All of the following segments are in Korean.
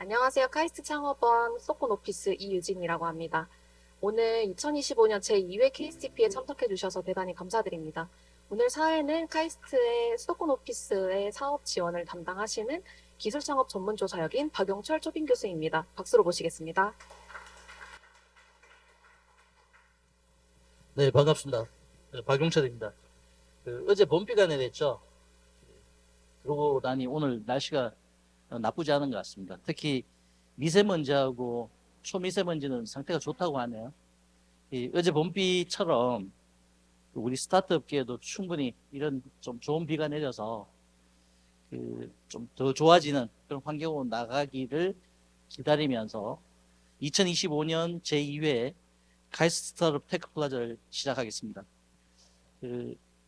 안녕하세요. 카이스트 창업원 소콘 오피스 이유진이라고 합니다. 오늘 2025년 제2회 KSTP에 참석해 주셔서 대단히 감사드립니다. 오늘 사회는 카이스트의 수도권 오피스의 사업 지원을 담당하시는 기술창업 전문조사역인 박용철 초빙 교수입니다. 박수로 모시겠습니다. 네, 반갑습니다. 박용철입니다. 어제 봄비가 내렸죠. 그러고 나니 오늘 날씨가 나쁘지 않은 것 같습니다. 특히 미세먼지하고 초미세먼지는 상태가 좋다고 하네요. 어제 봄비처럼 우리 스타트업계에도 충분히 이런 좀 좋은 비가 내려서 좀 더 좋아지는 그런 환경으로 나가기를 기다리면서 2025년 제2회 카이스트 스타트업 테크 플라자를 시작하겠습니다.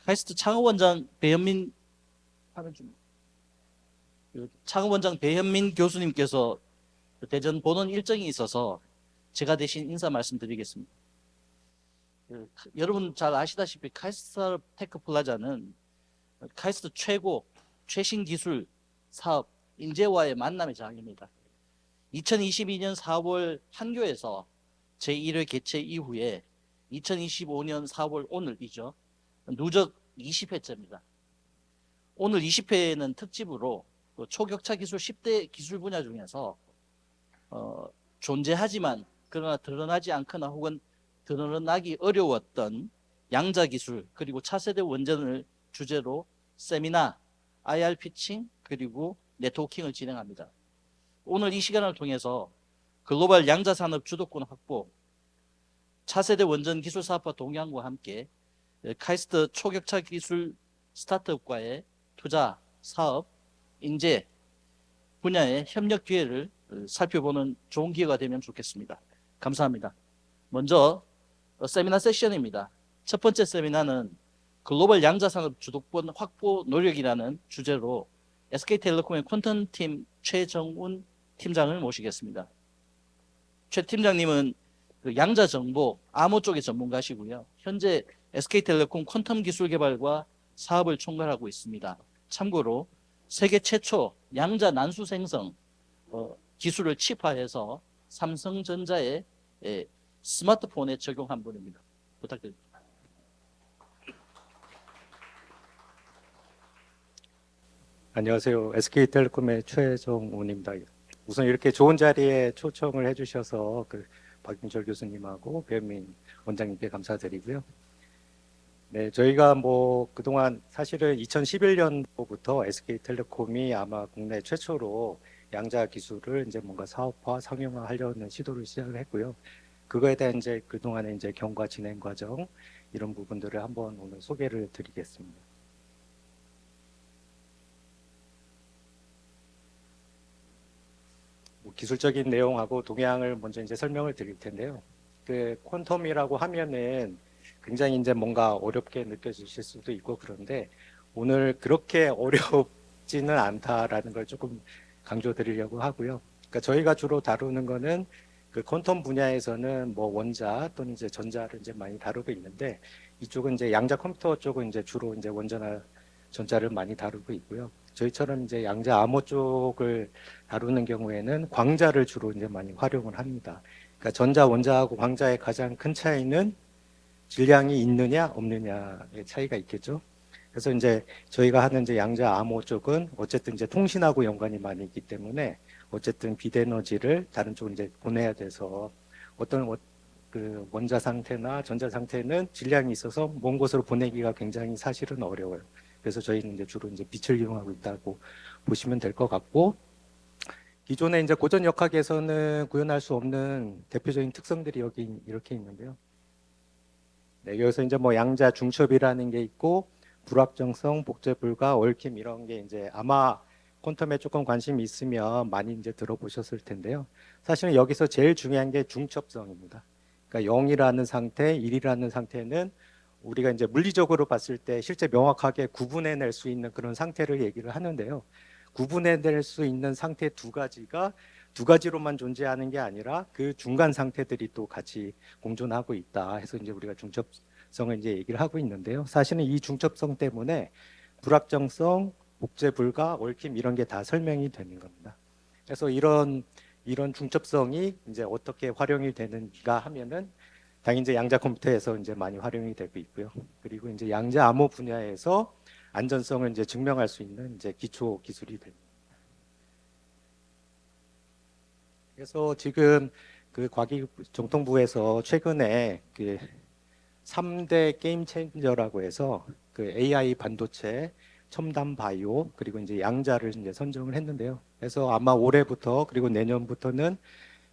카이스트 창업원장 배현민 창업원장 배현민 교수님께서 대전 본원 일정이 있어서 제가 대신 인사 말씀드리겠습니다. 여러분 잘 아시다시피 카이스트 테크 플라자는 카이스트 최신 기술 사업 인재와의 만남의 장입니다. 2022년 4월 판교에서 제1회 개최 이후에 2025년 4월 오늘이죠. 누적 20회째입니다. 오늘 20회는 특집으로 초격차 기술 10대 기술 분야 중에서 존재하지만 그러나 드러나지 않거나 혹은 드러나기 어려웠던 양자 기술 그리고 차세대 원전을 주제로 세미나, IR 피칭 그리고 네트워킹을 진행합니다. 오늘 이 시간을 통해서 글로벌 양자 산업 주도권 확보, 차세대 원전 기술 사업화 동향과 함께 카이스트 초격차 기술 스타트업과의 투자, 사업, 인재 분야의 협력 기회를 살펴보는 좋은 기회가 되면 좋겠습니다. 감사합니다. 먼저 세미나 세션입니다. 첫 번째 세미나는 글로벌 양자산업 주도권 확보 노력이라는 주제로 SK텔레콤의 퀀텀팀 최정운 팀장을 모시겠습니다. 최 팀장님은 양자 정보, 암호 쪽의 전문가시고요. 현재 SK텔레콤 퀀텀 기술 개발과 사업을 총괄하고 있습니다. 참고로 세계 최초 양자 난수 생성 기술을 칩화해서 삼성전자의 스마트폰에 적용한 분입니다. 부탁드립니다. 안녕하세요. SK텔레콤의 최정훈입니다. 우선 이렇게 좋은 자리에 초청을 해주셔서 박용철 교수님하고 배현민 원장님께 감사드리고요. 네, 저희가 그동안 사실은 2011년도부터 SK텔레콤이 아마 국내 최초로 양자 기술을 이제 뭔가 사업화, 상용화하려는 시도를 시작을 했고요. 그거에 대한 이제 그동안의 이제 경과 진행 과정 이런 부분들을 한번 오늘 소개를 드리겠습니다. 기술적인 내용하고 동향을 먼저 이제 설명을 드릴 텐데요. 퀀텀이라고 하면은 굉장히 이제 뭔가 어렵게 느껴지실 수도 있고 그런데 오늘 그렇게 어렵지는 않다라는 걸 조금 강조드리려고 하고요. 그러니까 저희가 주로 다루는 거는 퀀텀 분야에서는 원자 또는 이제 전자를 이제 많이 다루고 있는데 이쪽은 이제 양자 컴퓨터 쪽은 이제 주로 이제 원자나 전자를 많이 다루고 있고요. 저희처럼 이제 양자 암호 쪽을 다루는 경우에는 광자를 주로 이제 많이 활용을 합니다. 그러니까 전자, 원자하고 광자의 가장 큰 차이는 질량이 있느냐 없느냐의 차이가 있겠죠. 그래서 이제 저희가 하는 이제 양자 암호 쪽은 어쨌든 이제 통신하고 연관이 많이 있기 때문에 어쨌든 빛에너지를 다른 쪽으로 이제 보내야 돼서 어떤 그 원자 상태나 전자 상태는 질량이 있어서 먼 곳으로 보내기가 굉장히 사실은 어려워요. 그래서 저희는 이제 주로 이제 빛을 이용하고 있다고 보시면 될 것 같고, 기존의 이제 고전 역학에서는 구현할 수 없는 대표적인 특성들이 여기 이렇게 있는데요. 네, 여기서 이제 양자 중첩이라는 게 있고, 불확정성, 복제 불가, 얽힘 이런 게 이제 아마 퀀텀에 조금 관심이 있으면 많이 이제 들어보셨을 텐데요. 사실은 여기서 제일 중요한 게 중첩성입니다. 그러니까 0이라는 상태, 1이라는 상태는 우리가 이제 물리적으로 봤을 때 실제 명확하게 구분해낼 수 있는 그런 상태를 얘기를 하는데요. 구분해낼 수 있는 상태 두 가지가 두 가지로만 존재하는 게 아니라 그 중간 상태들이 또 같이 공존하고 있다 해서 이제 우리가 중첩성을 이제 얘기를 하고 있는데요. 사실은 이 중첩성 때문에 불확정성, 복제 불가, 얽힘 이런 게 다 설명이 되는 겁니다. 그래서 이런 중첩성이 이제 어떻게 활용이 되는가 하면은 당연히 이제 양자 컴퓨터에서 이제 많이 활용이 되고 있고요. 그리고 이제 양자 암호 분야에서 안전성을 이제 증명할 수 있는 이제 기초 기술이 됩니다. 그래서 지금 그 과기정통부에서 최근에 그 3대 게임 체인저라고 해서 그 AI 반도체, 첨단 바이오, 그리고 이제 양자를 이제 선정을 했는데요. 그래서 아마 올해부터 그리고 내년부터는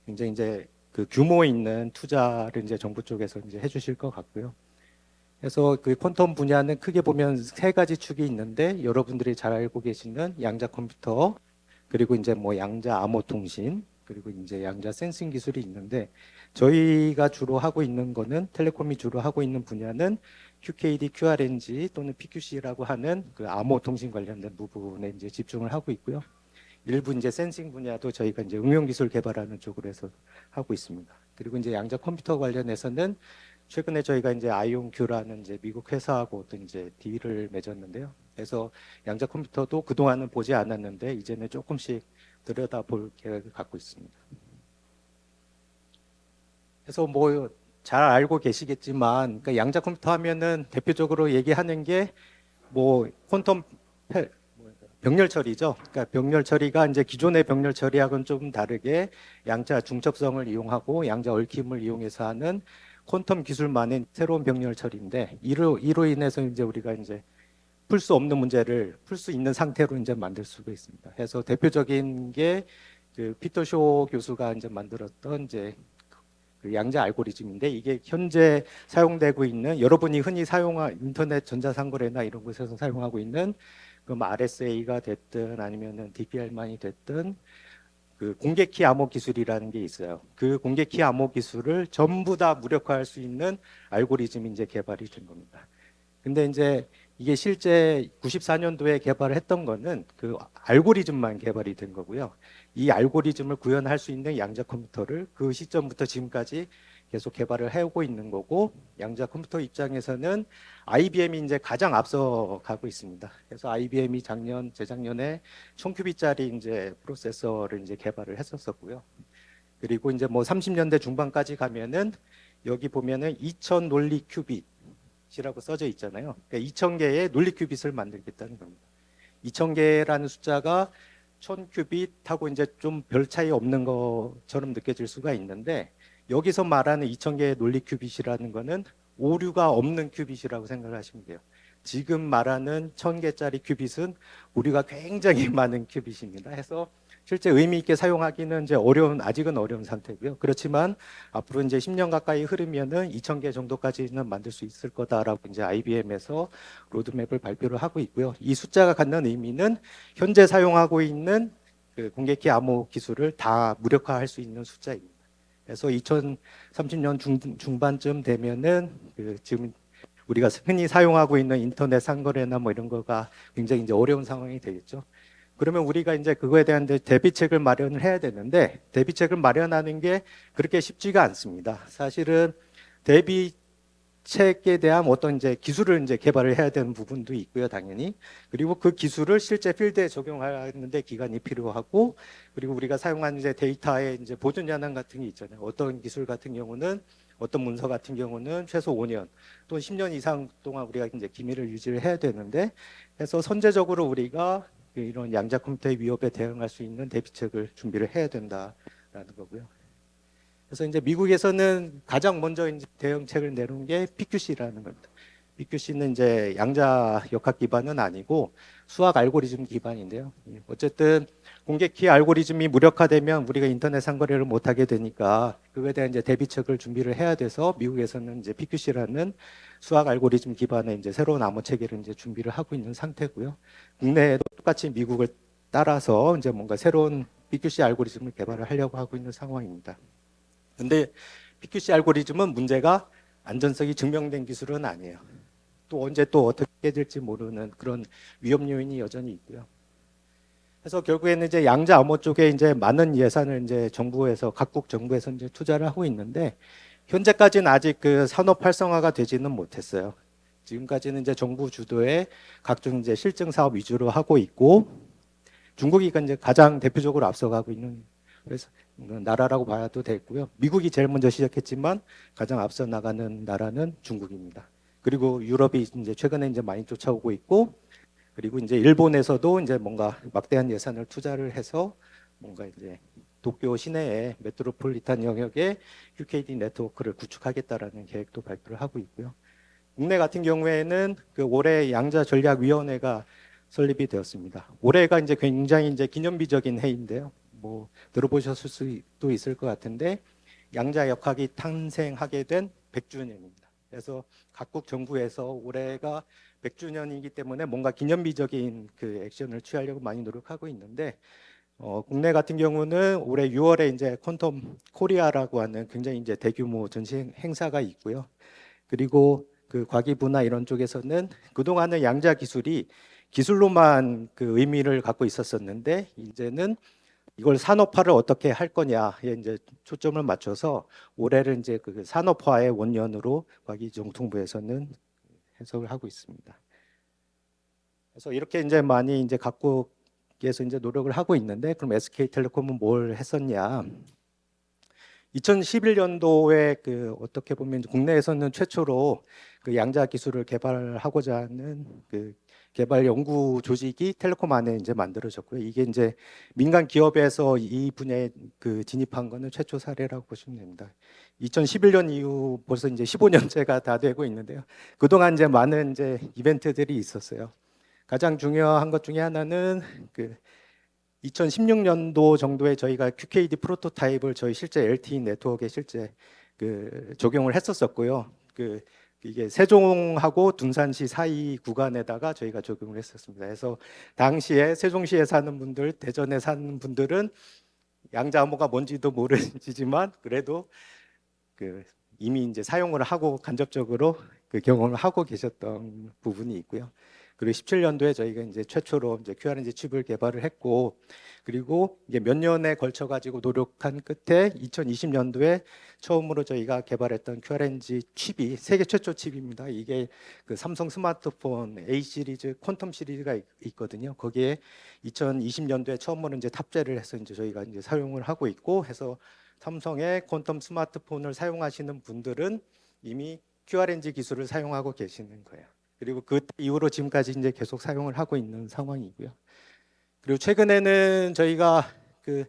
굉장히 이제 그 규모 있는 투자를 이제 정부 쪽에서 이제 해주실 것 같고요. 그래서 그 퀀텀 분야는 크게 보면 세 가지 축이 있는데 여러분들이 잘 알고 계시는 양자 컴퓨터, 그리고 이제 뭐 양자 암호 통신, 그리고 이제 양자 센싱 기술이 있는데 저희가 주로 하고 있는 거는 텔레콤이 주로 하고 있는 분야는 QKD, QRNG 또는 PQC라고 하는 그 암호 통신 관련된 부분에 이제 집중을 하고 있고요. 일부 이제 센싱 분야도 저희가 이제 응용 기술 개발하는 쪽으로 해서 하고 있습니다. 그리고 이제 양자 컴퓨터 관련해서는 최근에 저희가 이제 아이온큐라는 이제 미국 회사하고 또 이제 딜을 맺었는데요. 그래서 양자 컴퓨터도 그동안은 보지 않았는데 이제는 조금씩 들여다볼 계획을 갖고 있습니다. 그래서 뭐 잘 알고 계시겠지만 그러니까 양자 컴퓨터 하면은 대표적으로 얘기하는 게 뭐 퀀텀 병렬 처리죠. 그러니까 병렬 처리가 이제 기존의 병렬 처리하고는 좀 다르게 양자 중첩성을 이용하고 양자 얽힘을 이용해서 하는 퀀텀 기술만의 새로운 병렬 처리인데 이로 인해서 이제 우리가 이제 풀 수 없는 문제를 풀 수 있는 상태로 이제 만들 수가 있습니다. 그래서 대표적인 게 그 피터 쇼 교수가 이제 만들었던 이제 그 양자 알고리즘인데 이게 현재 사용되고 있는 여러분이 흔히 사용한 인터넷 전자상거래나 이런 곳에서 사용하고 있는 그럼 RSA가 됐든 아니면은 DPR만이 됐든 그 공개키 암호 기술이라는 게 있어요. 그 공개키 암호 기술을 전부 다 무력화할 수 있는 알고리즘이 이제 개발이 된 겁니다. 근데 이제 이게 실제 94년도에 개발을 했던 거는 그 알고리즘만 개발이 된 거고요. 이 알고리즘을 구현할 수 있는 양자 컴퓨터를 그 시점부터 지금까지 계속 개발을 해오고 있는 거고, 양자 컴퓨터 입장에서는 IBM이 이제 가장 앞서 가고 있습니다. 그래서 IBM이 재작년에 1000큐빗짜리 이제 프로세서를 이제 개발을 했었었고요. 그리고 이제 뭐 30년대 중반까지 가면은 여기 보면은 2000 논리 큐빗이라고 써져 있잖아요. 그러니까 2000개의 논리 큐빗을 만들겠다는 겁니다. 2000개라는 숫자가 1000큐빗하고 이제 좀 별 차이 없는 것처럼 느껴질 수가 있는데 여기서 말하는 2000개의 논리 큐빗이라는 거는 오류가 없는 큐빗이라고 생각하시면 돼요. 지금 말하는 1000개짜리 큐빗은 오류가 굉장히 많은 큐빗입니다. 해서 실제 의미 있게 사용하기는 이제 아직은 어려운 상태고요. 그렇지만 앞으로 이제 10년 가까이 흐르면은 2000개 정도까지는 만들 수 있을 거다라고 이제 IBM에서 로드맵을 발표를 하고 있고요. 이 숫자가 갖는 의미는 현재 사용하고 있는 그 공개키 암호 기술을 다 무력화할 수 있는 숫자입니다. 그래서 2030년 중반쯤 되면은 그 지금 우리가 흔히 사용하고 있는 인터넷 상거래나 뭐 이런 거가 굉장히 이제 어려운 상황이 되겠죠. 그러면 우리가 이제 그거에 대한 대비책을 마련을 해야 되는데 대비책을 마련하는 게 그렇게 쉽지가 않습니다. 사실은 대비책에 대한 어떤 이제 기술을 이제 개발을 해야 되는 부분도 있고요, 당연히. 그리고 그 기술을 실제 필드에 적용하는데 기간이 필요하고, 그리고 우리가 사용하는 이제 데이터의 이제 보존 연한 같은 게 있잖아요. 어떤 기술 같은 경우는 어떤 문서 같은 경우는 최소 5년 또 10년 이상 동안 우리가 이제 기밀을 유지를 해야 되는데, 그래서 선제적으로 우리가 이런 양자 컴퓨터의 위협에 대응할 수 있는 대비책을 준비를 해야 된다라는 거고요. 그래서 이제 미국에서는 가장 먼저 이제 대응책을 내놓은 게 PQC라는 겁니다. PQC는 이제 양자 역학 기반은 아니고 수학 알고리즘 기반인데요. 어쨌든 공개키 알고리즘이 무력화되면 우리가 인터넷 상거래를 못하게 되니까 그거에 대한 이제 대비책을 준비를 해야 돼서 미국에서는 이제 PQC라는 수학 알고리즘 기반의 이제 새로운 암호 체계를 이제 준비를 하고 있는 상태고요. 국내에도 똑같이 미국을 따라서 이제 뭔가 새로운 PQC 알고리즘을 개발을 하려고 하고 있는 상황입니다. 근데 PQC 알고리즘은 문제가 안전성이 증명된 기술은 아니에요. 또 언제 또 어떻게 될지 모르는 그런 위험 요인이 여전히 있고요. 그래서 결국에는 이제 양자 암호 쪽에 이제 많은 예산을 이제 각국 정부에서 이제 투자를 하고 있는데 현재까지는 아직 그 산업 활성화가 되지는 못했어요. 지금까지는 이제 정부 주도의 각종 이제 실증 사업 위주로 하고 있고, 중국이 이제 가장 대표적으로 앞서가고 있는 그래서 나라라고 봐도 되고요. 미국이 제일 먼저 시작했지만 가장 앞서 나가는 나라는 중국입니다. 그리고 유럽이 이제 최근에 이제 많이 쫓아오고 있고, 그리고 이제 일본에서도 이제 뭔가 막대한 예산을 투자를 해서 뭔가 이제 도쿄 시내에 메트로폴리탄 영역에 QKD 네트워크를 구축하겠다라는 계획도 발표를 하고 있고요. 국내 같은 경우에는 그 올해 양자 전략위원회가 설립이 되었습니다. 올해가 이제 굉장히 이제 기념비적인 해인데요. 뭐 들어보셨을 수도 있을 것 같은데 양자 역학이 탄생하게 된 100주년입니다. 그래서 각국 정부에서 올해가 100주년이기 때문에 뭔가 기념비적인 그 액션을 취하려고 많이 노력하고 있는데 국내 같은 경우는 올해 6월에 이제 퀀텀 코리아라고 하는 굉장히 이제 대규모 전시 행사가 있고요. 그리고 그 과기부나 이런 쪽에서는 그동안은 양자 기술이 기술로만 그 의미를 갖고 있었었는데 이제는 이걸 산업화를 어떻게 할 거냐에 이제 초점을 맞춰서 올해를 이제 그 산업화의 원년으로 과기정통부에서는 해석을 하고 있습니다. 그래서 이렇게 이제 많이 이제 각국에서 이제 노력을 하고 있는데 그럼 SK텔레콤은 뭘 했었냐? 2011년도에 그 어떻게 보면 국내에서는 최초로 그 양자 기술을 개발하고자 하는 그 개발 연구 조직이 텔레콤 안에 이제 만들어졌고요. 이게 이제 민간 기업에서 이 분야에 그 진입한 거는 최초 사례라고 보시면 됩니다. 2011년 이후 벌써 이제 15년째가 다 되고 있는데요. 그동안 이제 많은 이제 이벤트들이 있었어요. 가장 중요한 것 중에 하나는 그 2016년도 정도에 저희가 QKD 프로토타입을 저희 실제 LTE 네트워크에 실제 그 적용을 했었었고요. 그 이게 세종하고 둔산시 사이 구간에다가 저희가 적용을 했었습니다. 그래서 당시에 세종시에 사는 분들, 대전에 사는 분들은 양자 암호가 뭔지도 모르시지만 그래도 그 이미 이제 사용을 하고 간접적으로 그 경험을 하고 계셨던 부분이 있고요. 그리고 17년도에 저희가 이제 최초로 이제 QRNG 칩을 개발을 했고, 그리고 이게 몇 년에 걸쳐 가지고 노력한 끝에 2020년도에 처음으로 저희가 개발했던 QRNG 칩이 세계 최초 칩입니다. 이게 그 삼성 스마트폰 A 시리즈 퀀텀 시리즈가 있거든요. 거기에 2020년도에 처음으로 이제 탑재를 해서 이제 저희가 이제 사용을 하고 있고 해서 삼성의 퀀텀 스마트폰을 사용하시는 분들은 이미 QRNG 기술을 사용하고 계시는 거예요. 그리고 그 이후로 지금까지 이제 계속 사용을 하고 있는 상황이고요. 그리고 최근에는 저희가 그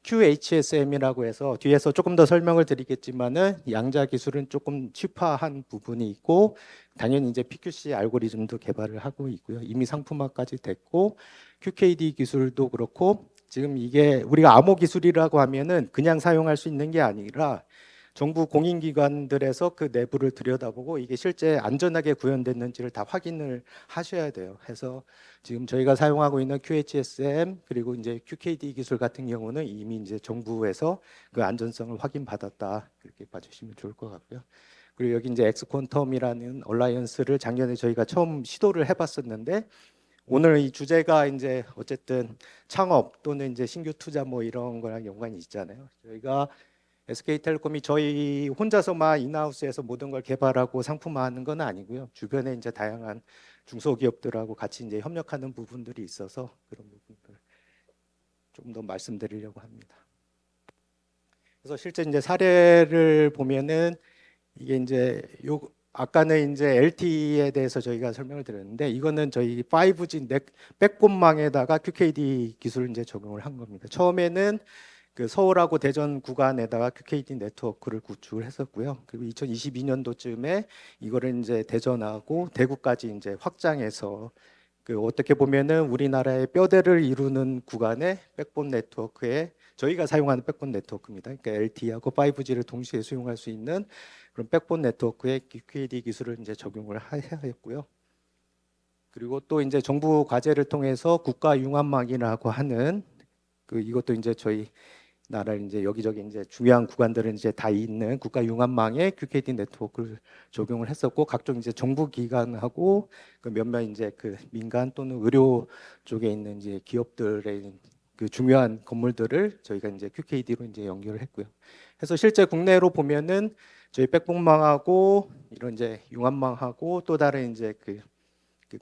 QHSM이라고 해서 뒤에서 조금 더 설명을 드리겠지만은 양자 기술은 조금 취파한 부분이 있고 당연히 이제 PQC 알고리즘도 개발을 하고 있고요. 이미 상품화까지 됐고 QKD 기술도 그렇고 지금 이게 우리가 암호 기술이라고 하면은 그냥 사용할 수 있는 게 아니라 정부 공인기관들에서 그 내부를 들여다보고 이게 실제 안전하게 구현됐는지를 다 확인을 하셔야 돼요. 해서 지금 저희가 사용하고 있는 QHSM 그리고 이제 QKD 기술 같은 경우는 이미 이제 정부에서 그 안전성을 확인받았다 그렇게 봐주시면 좋을 것 같고요. 그리고 여기 이제 엑스퀀텀이라는 얼라이언스를 작년에 저희가 처음 시도를 해봤었는데 오늘 이 주제가 이제 어쨌든 창업 또는 이제 신규 투자 뭐 이런 거랑 연관이 있잖아요. 저희가 SK텔레콤이 저희 혼자서만 인하우스에서 모든 걸 개발하고 상품화하는 건 아니고요. 주변에 이제 다양한 중소기업들하고 같이 이제 협력하는 부분들이 있어서 그런 부분들 좀 더 말씀드리려고 합니다. 그래서 실제 이제 사례를 보면은 이게 이제 요 아까는 이제 LTE에 대해서 저희가 설명을 드렸는데 이거는 저희 5G 백본망에다가 QKD 기술을 이제 적용을 한 겁니다. 처음에는 그 서울하고 대전 구간에다가 QKD 네트워크를 구축을 했었고요. 그리고 2022년도쯤에 이거를 이제 대전하고 대구까지 이제 확장해서 그 어떻게 보면은 우리나라의 뼈대를 이루는 구간의 백본 네트워크에 저희가 사용하는 백본 네트워크입니다. 그러니까 LTE하고 5G를 동시에 수용할 수 있는 그런 백본 네트워크에 QKD 기술을 이제 적용을 해야 했고요. 그리고 또 이제 정부 과제를 통해서 국가 융합망이라고 하는 그 이것도 이제 저희 나라 이제 여기저기 이제 중요한 구간들은 이제 다 있는 국가 융합망에 QKD 네트워크를 적용을 했었고 각종 이제 정부 기관하고 그 몇몇 이제 그 민간 또는 의료 쪽에 있는 이제 기업들의 그 중요한 건물들을 저희가 이제 QKD로 이제 연결을 했고요. 그래서 실제 국내로 보면은 저희 백본망하고 이런 이제 융합망하고 또 다른 이제 그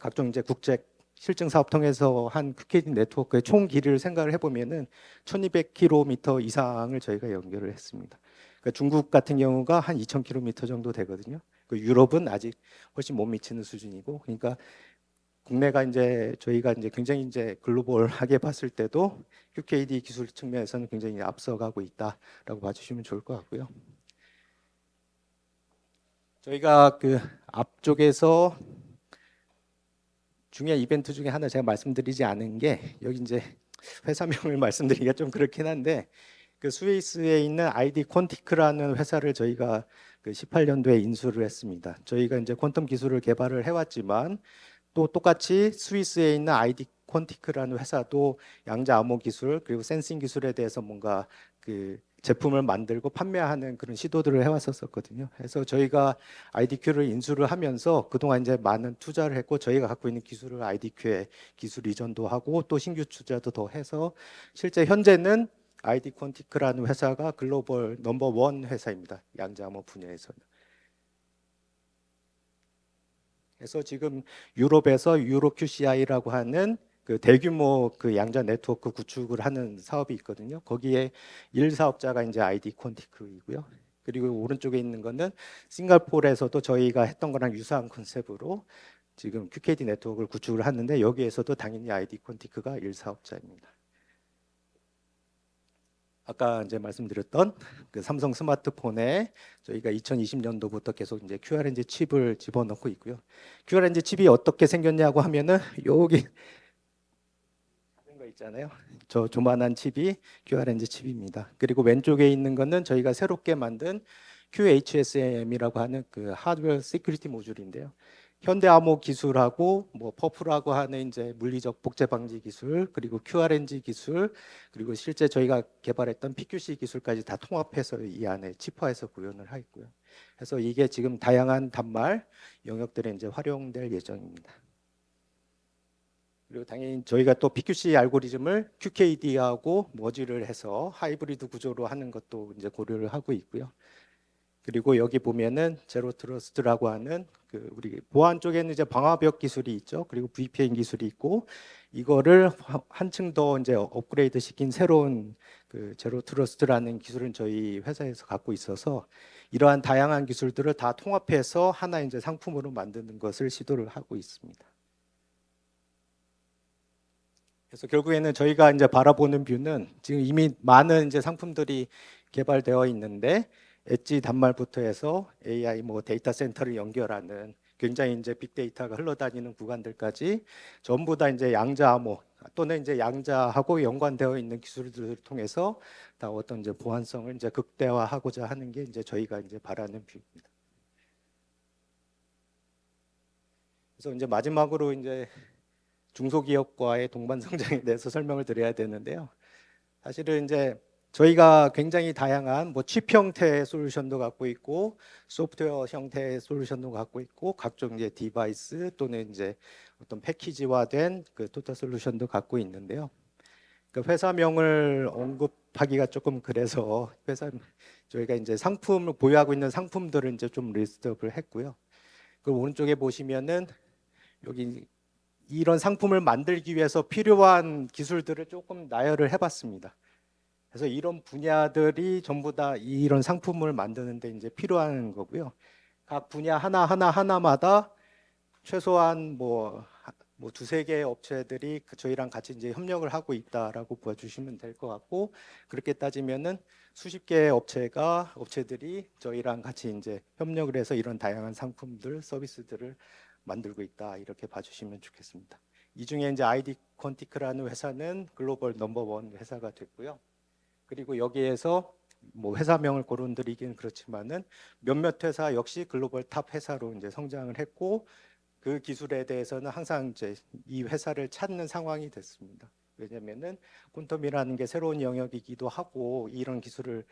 각종 이제 국제 실증 사업 통해서 한 QKD 네트워크의 총 길이를 생각을 해보면은 1200km 이상을 저희가 연결을 했습니다. 그러니까 중국 같은 경우가 한 2000km 정도 되거든요. 그 유럽은 아직 훨씬 못 미치는 수준이고, 그러니까 국내가 이제 저희가 이제 굉장히 이제 글로벌하게 봤을 때도 QKD 기술 측면에서는 굉장히 앞서가고 있다라고 봐주시면 좋을 것 같고요. 저희가 그 앞쪽에서 중요한 이벤트 중에 하나 제가 말씀드리지 않은 게, 여기 이제 회사명을 말씀드리기가 좀 그렇긴 한데, 그 스위스에 있는 아이디 콘티크라는 회사를 저희가 그 18년도에 인수를 했습니다. 저희가 이제 퀀텀 기술을 개발을 해왔지만 또 똑같이 스위스에 있는 아이디 콘티크라는 회사도 양자 암호 기술 그리고 센싱 기술에 대해서 뭔가 그 제품을 만들고 판매하는 그런 시도들을 해왔었거든요. 그래서 저희가 IDQ를 인수를 하면서 그동안 이제 많은 투자를 했고, 저희가 갖고 있는 기술을 IDQ에 기술 이전도 하고 또 신규 투자도 더 해서 실제 현재는 아이디 콘티크라는 회사가 글로벌 넘버 원 회사입니다. 양자 암호 분야에서는. 그래서 지금 유럽에서 유로 QCI라고 하는 그 대규모 그 양자 네트워크 구축을 하는 사업이 있거든요. 거기에 1사업자가 이제 아이디 콘티크이고요. 그리고 오른쪽에 있는 거는 싱가포르에서도 저희가 했던 거랑 유사한 컨셉으로 지금 QKD 네트워크를 구축을 하는데, 여기에서도 당연히 아이디 콘티크가 1사업자입니다. 아까 이제 말씀드렸던 그 삼성 스마트폰에 저희가 2020년도부터 계속 이제 QRNG 칩을 집어넣고 있고요. QRNG 칩이 어떻게 생겼냐고 하면은 여기 작은 거 있잖아요. 저 조만한 칩이 QRNG 칩입니다. 그리고 왼쪽에 있는 거는 저희가 새롭게 만든 QHSM이라고 하는 그 하드웨어 시큐리티 모듈인데요. 현대암호 기술하고 뭐 퍼프라고 하는 이제 물리적 복제 방지 기술, 그리고 QRNG 기술, 그리고 실제 저희가 개발했던 PQC 기술까지 다 통합해서 이 안에 칩화해서 구현을 하고요. 그래서 이게 지금 다양한 단말 영역들에 이제 활용될 예정입니다. 그리고 당연히 저희가 또 PQC 알고리즘을 QKD하고 머지를 해서 하이브리드 구조로 하는 것도 이제 고려를 하고 있고요. 그리고 여기 보면은 제로 트러스트라고 하는 그 우리 보안 쪽에는 이제 방화벽 기술이 있죠. 그리고 VPN 기술이 있고, 이거를 한층 더 이제 업그레이드 시킨 새로운 그 제로 트러스트라는 기술은 저희 회사에서 갖고 있어서 이러한 다양한 기술들을 다 통합해서 하나 이제 상품으로 만드는 것을 시도를 하고 있습니다. 그래서 결국에는 저희가 이제 바라보는 뷰는 지금 이미 많은 이제 상품들이 개발되어 있는데, 엣지 단말부터 해서 AI 뭐 데이터 센터를 연결하는 굉장히 이제 빅데이터가 흘러다니는 구간들까지 전부 다 이제 양자 암호 또는 이제 양자하고 연관되어 있는 기술들을 통해서 다 어떤 이제 보안성을 이제 극대화하고자 하는 게 이제 저희가 이제 바라는 뷰입니다. 그래서 이제 마지막으로 이제 중소기업과의 동반 성장에 대해서 설명을 드려야 되는데요. 사실은 이제 저희가 굉장히 다양한 뭐 칩 형태의 솔루션도 갖고 있고, 소프트웨어 형태의 솔루션도 갖고 있고, 각종 이제 디바이스 또는 이제 어떤 패키지화된 그 토탈 솔루션도 갖고 있는데요. 그 회사명을 언급하기가 조금 그래서 저희가 이제 상품을 보유하고 있는 상품들을 이제 좀 리스트업을 했고요. 그 오른쪽에 보시면은 여기 이런 상품을 만들기 위해서 필요한 기술들을 조금 나열을 해봤습니다. 그래서 이런 분야들이 전부 다 이런 상품을 만드는데 이제 필요한 거고요. 각 분야 하나마다 최소한 뭐 두세 개의 업체들이 저희랑 같이 이제 협력을 하고 있다라고 봐주시면 될 것 같고, 그렇게 따지면은 수십 개의 업체들이 저희랑 같이 이제 협력을 해서 이런 다양한 상품들, 서비스들을 만들고 있다, 이렇게 봐주시면 좋겠습니다. 이 중에 이제 아이디 콘티크라는 회사는 글로벌 넘버원 회사가 됐고요. 그리고 여기에서 뭐 회사명을 거론드리기는 그렇지만은 몇몇 회사 역시 글로벌 탑 회사로 이제 성장을 했고, 그 기술에 대해서는 항상 이제 이 회사를 찾는 상황이 됐습니다. 왜냐면은 퀀텀이라는 게 새로운 영역이기도 하고, 이런 기술을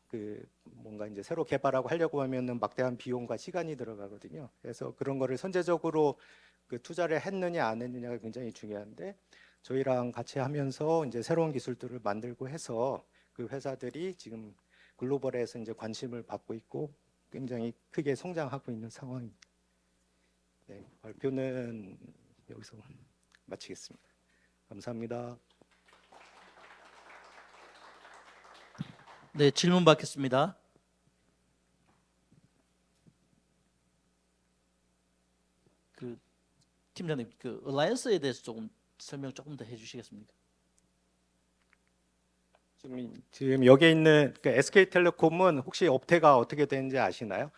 그 뭔가 이제 새로 개발하고 하려고 하면은 막대한 비용과 시간이 들어가거든요. 그래서 그런 거를 선제적으로 그 투자를 했느냐 안 했느냐가 굉장히 중요한데, 저희랑 같이 하면서 이제 새로운 기술들을 만들고 해서 그 회사들이 지금 글로벌에서 이제 관심을 받고 있고 굉장히 크게 성장하고 있는 상황입니다. 네, 발표는 여기서 마치겠습니다. 감사합니다. 네, 질문 받겠습니다. 그 팀장님, 그 얼라이언스에 대해서 설명 조금 더 해주시겠습니까? 지금 여기 있는 그 SK텔레콤은 혹시 업태가 어떻게 되는지 아시나요?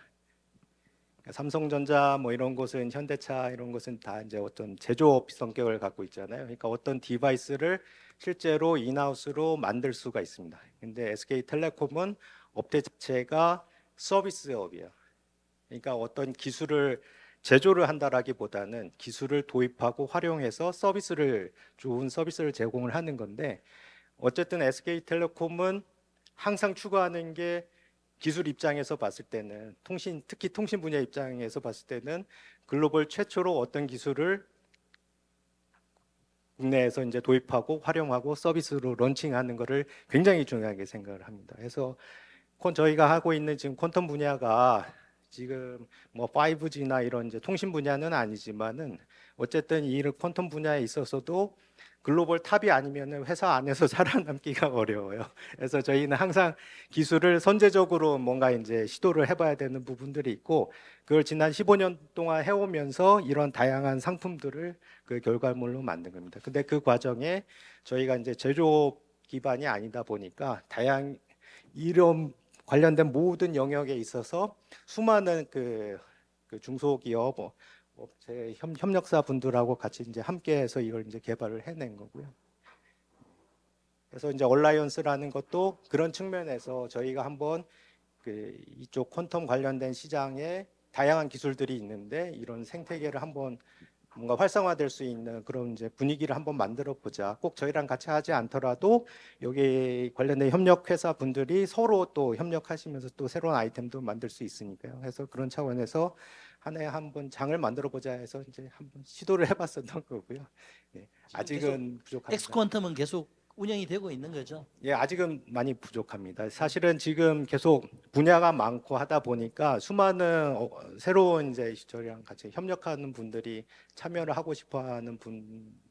삼성전자 뭐 이런 곳은 현대차 이런 곳은 다 이제 어떤 제조업 성격을 갖고 있잖아요. 그러니까 어떤 디바이스를 실제로 인하우스로 만들 수가 있습니다. 근데 SK텔레콤은 업태 자체가 서비스업이에요. 그러니까 어떤 기술을 제조를 한다라기보다는 기술을 도입하고 활용해서 좋은 서비스를 제공을 하는 건데, 어쨌든 SK텔레콤은 항상 추구하는 게 기술 입장에서 봤을 때는 특히 통신 분야 입장에서 봤을 때는 글로벌 최초로 어떤 기술을 국내에서 이제 도입하고 활용하고 서비스로 런칭하는 것을 굉장히 중요하게 생각을 합니다. 그래서 저희가 하고 있는 지금 퀀텀 분야가 지금 뭐 5G나 이런 이제 통신 분야는 아니지만은 어쨌든 이 퀀텀 분야에 있어서도 글로벌 탑이 아니면은 회사 안에서 살아남기가 어려워요. 그래서 저희는 항상 기술을 선제적으로 뭔가 이제 시도를 해봐야 되는 부분들이 있고, 그걸 지난 15년 동안 해오면서 이런 다양한 상품들을 그 결과물로 만든 겁니다. 근데 그 과정에 저희가 이제 제조업 기반이 아니다 보니까 이런 관련된 모든 영역에 있어서 수많은 그 중소기업 업체 협력사 분들하고 같이 이제 함께해서 이걸 이제 개발을 해낸 거고요. 그래서 이제 얼라이언스라는 것도 그런 측면에서 저희가 한번 이쪽 퀀텀 관련된 시장에 다양한 기술들이 있는데 이런 생태계를 한번 뭔가 활성화될 수 있는 그런 이제 분위기를 한번 만들어 보자. 꼭 저희랑 같이 하지 않더라도 여기 관련된 협력 회사 분들이 서로 또 협력하시면서 또 새로운 아이템도 만들 수 있으니까요. 그래서 그런 차원에서 한 해 한번 장을 만들어 보자 해서 이제 한번 시도를 해봤었던 거고요. 네, 아직은 부족합니다. 엑스퀀텀은 계속 운영이 되고 있는 거죠? 예, 아직은 많이 부족합니다. 사실은 지금 계속 분야가 많고 하다 보니까 수많은 새로운 이제 저희랑 같이 협력하는 분들이 참여를 하고 싶어하는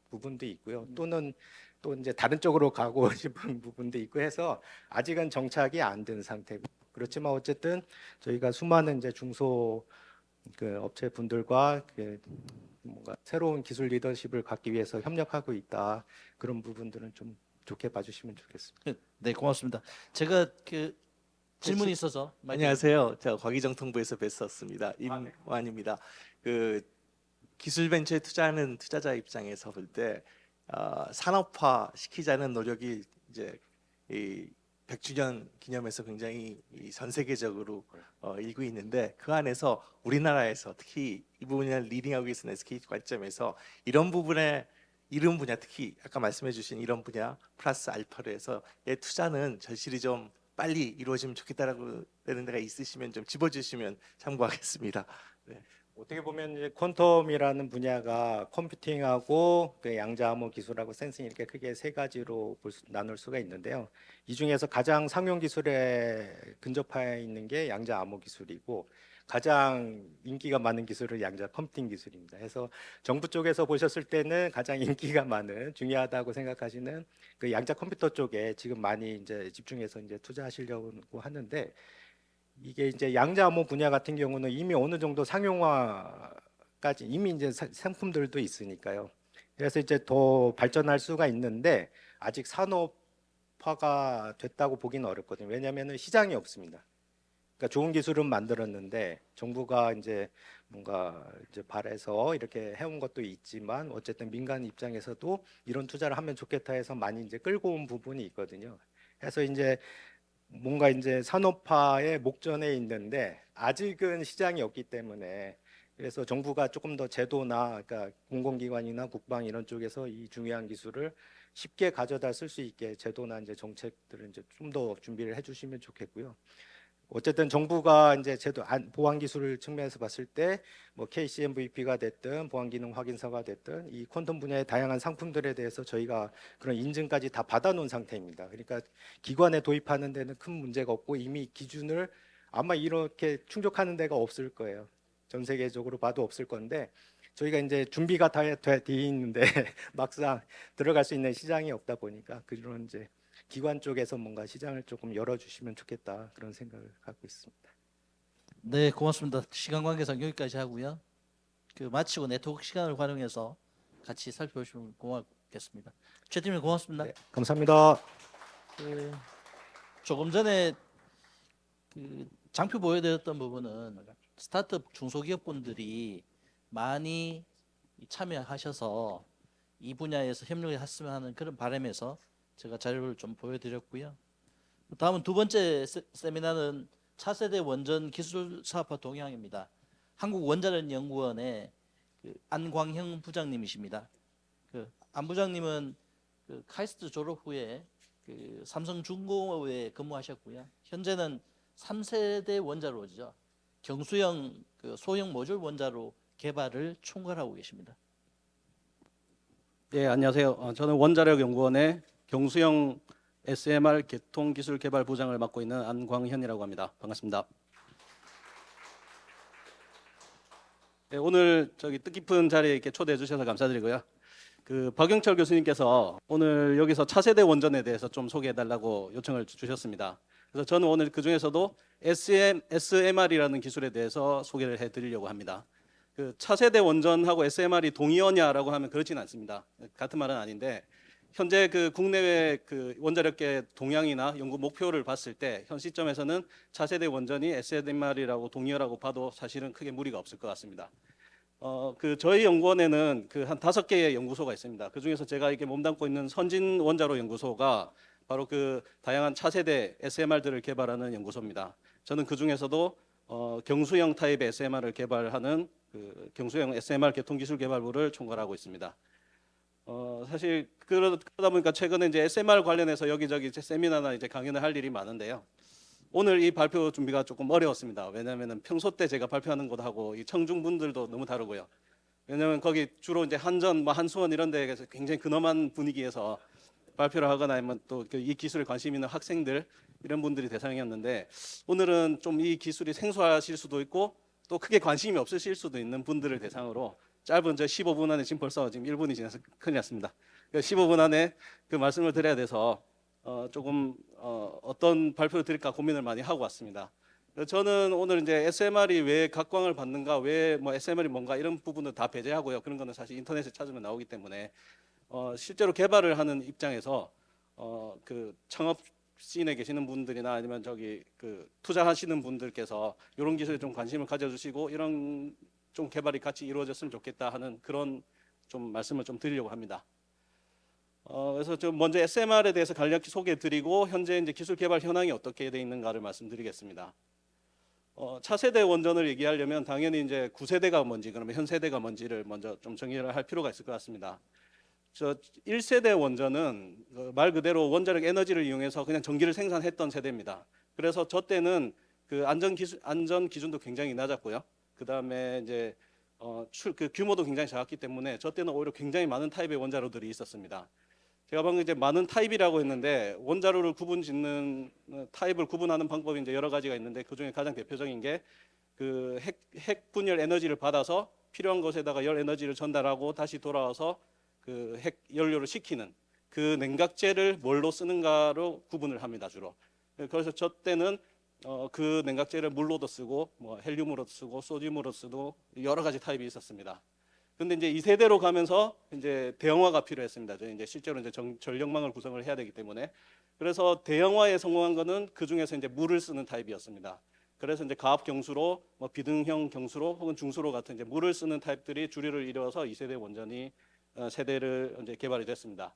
부분도 있고요. 또는 또 이제 다른 쪽으로 가고 싶은 부분도 있고 해서 아직은 정착이 안 된 상태고. 그렇지만 어쨌든 저희가 수많은 이제 중소 그 업체 분들과 뭔가 새로운 기술 리더십을 갖기 위해서 협력하고 있다. 그런 부분들은 좀 좋게 봐주시면 좋겠습니다. 네, 고맙습니다. 제가 그 질문이 있어서 안녕하세요. 제가 과기정통부에서 뵀었습니다. 임완입니다. 그 기술 벤처에 투자하는 투자자 입장에서 볼 때 산업화 시키자는 노력이 이제 이 100주년 기념해서 굉장히 전 세계적으로 일고 있는데, 그 안에서 우리나라에서 특히 이 부분을 리딩하고 계신 SK 관점에서 이런 부분에 이런 분야, 특히 아까 말씀해주신 이런 분야 플러스 알파로 해서 투자는 절실히 좀 빨리 이루어지면 좋겠다라고 되는 데가 있으시면 좀 집어주시면 참고하겠습니다. 네. 어떻게 보면 이제 퀀텀이라는 분야가 컴퓨팅하고 그 양자암호 기술하고 센싱 이렇게 크게 세 가지로 나눌 수가 있는데요. 이 중에서 가장 상용 기술에 근접해 있는 게 양자암호 기술이고, 가장 인기가 많은 기술은 양자 컴퓨팅 기술입니다. 그래서 정부 쪽에서 보셨을 때는 가장 인기가 많은 중요하다고 생각하시는 그 양자 컴퓨터 쪽에 지금 많이 이제 집중해서 이제 투자하시려고 하는데, 이게 이제 양자암호 분야 같은 경우는 이미 어느 정도 상용화까지 이미 이제 상품들도 있으니까요. 그래서 이제 더 발전할 수가 있는데 아직 산업화가 됐다고 보기는 어렵거든요. 왜냐하면 시장이 없습니다. 그러니까 좋은 기술은 만들었는데 정부가 이제 뭔가 이제 발해서 이렇게 해온 것도 있지만 어쨌든 민간 입장에서도 이런 투자를 하면 좋겠다 해서 많이 이제 끌고 온 부분이 있거든요. 그래서 이제 뭔가 이제 산업화의 목전에 있는데 아직은 시장이 없기 때문에, 그래서 정부가 조금 더 제도나 그러니까 공공기관이나 국방 이런 쪽에서 이 중요한 기술을 쉽게 가져다 쓸 수 있게 제도나 이제 정책들을 이제 좀 더 준비를 해주시면 좋겠고요. 어쨌든 정부가 이제 보안 기술 측면에서 봤을 때 뭐 KCMVP가 됐든 보안 기능 확인서가 됐든 이 퀀텀 분야의 다양한 상품들에 대해서 저희가 그런 인증까지 다 받아놓은 상태입니다. 그러니까 기관에 도입하는 데는 큰 문제가 없고 이미 기준을 아마 이렇게 충족하는 데가 없을 거예요. 전 세계적으로 봐도 없을 건데 저희가 이제 준비가 돼 있는데 막상 들어갈 수 있는 시장이 없다 보니까 그런 이제 기관 쪽에서 뭔가 시장을 조금 열어주시면 좋겠다 그런 생각을 갖고 있습니다. 네, 고맙습니다. 시간 관계상 여기까지 하고요. 마치고 네트워크 시간을 활용해서 같이 살펴보시면 고맙겠습니다. 최 팀장 고맙습니다. 네, 감사합니다. 그, 조금 전에 장표 보여드렸던 부분은 스타트업 중소기업분들이 많이 참여하셔서 이 분야에서 협력을 했으면 하는 그런 바람에서 제가 자료를 좀 보여드렸고요. 다음은 두 번째 세미나는 차세대 원전 기술 사업화 동향입니다. 한국원자력연구원의 안광형 부장님이십니다. 안 부장님은 카이스트 졸업 후에 삼성중공업에 근무하셨고요. 현재는 3세대 원자로죠. 경수형 소형 모듈 원자로 개발을 총괄하고 계십니다. 예, 안녕하세요. 저는 원자력연구원의 경수형 SMR 개통기술 개발 부장을 맡고 있는 안광현이라고 합니다. 반갑습니다. 네, 오늘 저기 뜻깊은 자리에 이렇게 초대해 주셔서 감사드리고요. 박영철 교수님께서 오늘 여기서 차세대 원전에 대해서 좀 소개해 달라고 요청을 주셨습니다. 그래서 저는 오늘 그 중에서도 SMR이라는 기술에 대해서 소개를 해 드리려고 합니다. 차세대 원전하고 SMR이 동의어냐라고 하면 그렇지는 않습니다. 같은 말은 아닌데 현재 국내외 원자력계 동향이나 연구 목표를 봤을 때 현 시점에서는 차세대 원전이 SMR이라고 동의어라고 봐도 사실은 크게 무리가 없을 것 같습니다. 저희 연구원에는 한 5개의 연구소가 있습니다. 그 중에서 제가 이렇게 몸담고 있는 선진 원자로 연구소가 바로 다양한 차세대 SMR들을 개발하는 연구소입니다. 저는 그 중에서도 경수형 타입의 SMR을 개발하는 경수형 SMR 개통기술 개발부를 총괄하고 있습니다. 사실 그러다 보니까 최근에 이제 SMR 관련해서 여기저기 세미나나 이제 강연을 할 일이 많은데요. 오늘 이 발표 준비가 조금 어려웠습니다. 왜냐하면 평소 때 제가 발표하는 것하고 이 청중 분들도 너무 다르고요. 왜냐하면 거기 주로 이제 한전, 한수원 이런 데에서 굉장히 근엄한 분위기에서 발표를 하거나 아니면 또 이 기술에 관심 있는 학생들 이런 분들이 대상이었는데 오늘은 좀 이 기술이 생소하실 수도 있고 또 크게 관심이 없으실 수도 있는 분들을 대상으로 짧은 15분 안에 지금 벌써 1분이 지나서 큰일 났습니다. 15분 안에 말씀을 드려야 돼서 조금 어떤 발표를 드릴까 고민을 많이 하고 왔습니다. 저는 오늘 이제 SMR이 왜 각광을 받는가, 왜 SMR이 뭔가 이런 부분을 다 배제하고요. 그런 거는 사실 인터넷에 찾으면 나오기 때문에 실제로 개발을 하는 입장에서 창업 씬에 계시는 분들이나 아니면 투자하시는 분들께서 이런 기술에 좀 관심을 가져주시고 이런 좀 개발이 같이 이루어졌으면 좋겠다 하는 그런 좀 말씀을 좀 드리려고 합니다. 그래서 좀 먼저 SMR에 대해서 간략히 소개해드리고 현재 이제 기술 개발 현황이 어떻게 돼 있는가를 말씀드리겠습니다. 차세대 원전을 얘기하려면 당연히 이제 9세대가 뭔지 그러면 현 세대가 뭔지를 먼저 좀 정의를 할 필요가 있을 것 같습니다. 1세대 원전은 말 그대로 원자력 에너지를 이용해서 그냥 전기를 생산했던 세대입니다. 그래서 저 때는 안전 기준도 굉장히 낮았고요. 그 다음에 이제 규모도 굉장히 작았기 때문에 저 때는 오히려 굉장히 많은 타입의 원자로들이 있었습니다. 제가 방금 이제 많은 타입이라고 했는데 원자로를 타입을 구분하는 방법이 이제 여러 가지가 있는데 그 중에 가장 대표적인 게 핵 분열 에너지를 받아서 필요한 곳에다가 열 에너지를 전달하고 다시 돌아와서 핵 연료를 식히는 냉각제를 뭘로 쓰는가로 구분을 합니다 주로. 그래서 저 때는 냉각제를 물로도 쓰고 헬륨으로도 쓰고 소듐으로 쓰고 여러 가지 타입이 있었습니다. 근데 이제 2세대로 가면서 이제 대형화가 필요했습니다. 이제 실제로 이제 전력망을 구성을 해야 되기 때문에 그래서 대형화에 성공한 거는 그 중에서 이제 물을 쓰는 타입이었습니다. 그래서 이제 가압 경수로 비등형 경수로 혹은 중수로 같은 이제 물을 쓰는 타입들이 주류를 이루어서 2세대 원전이 세대를 이제 개발이 됐습니다.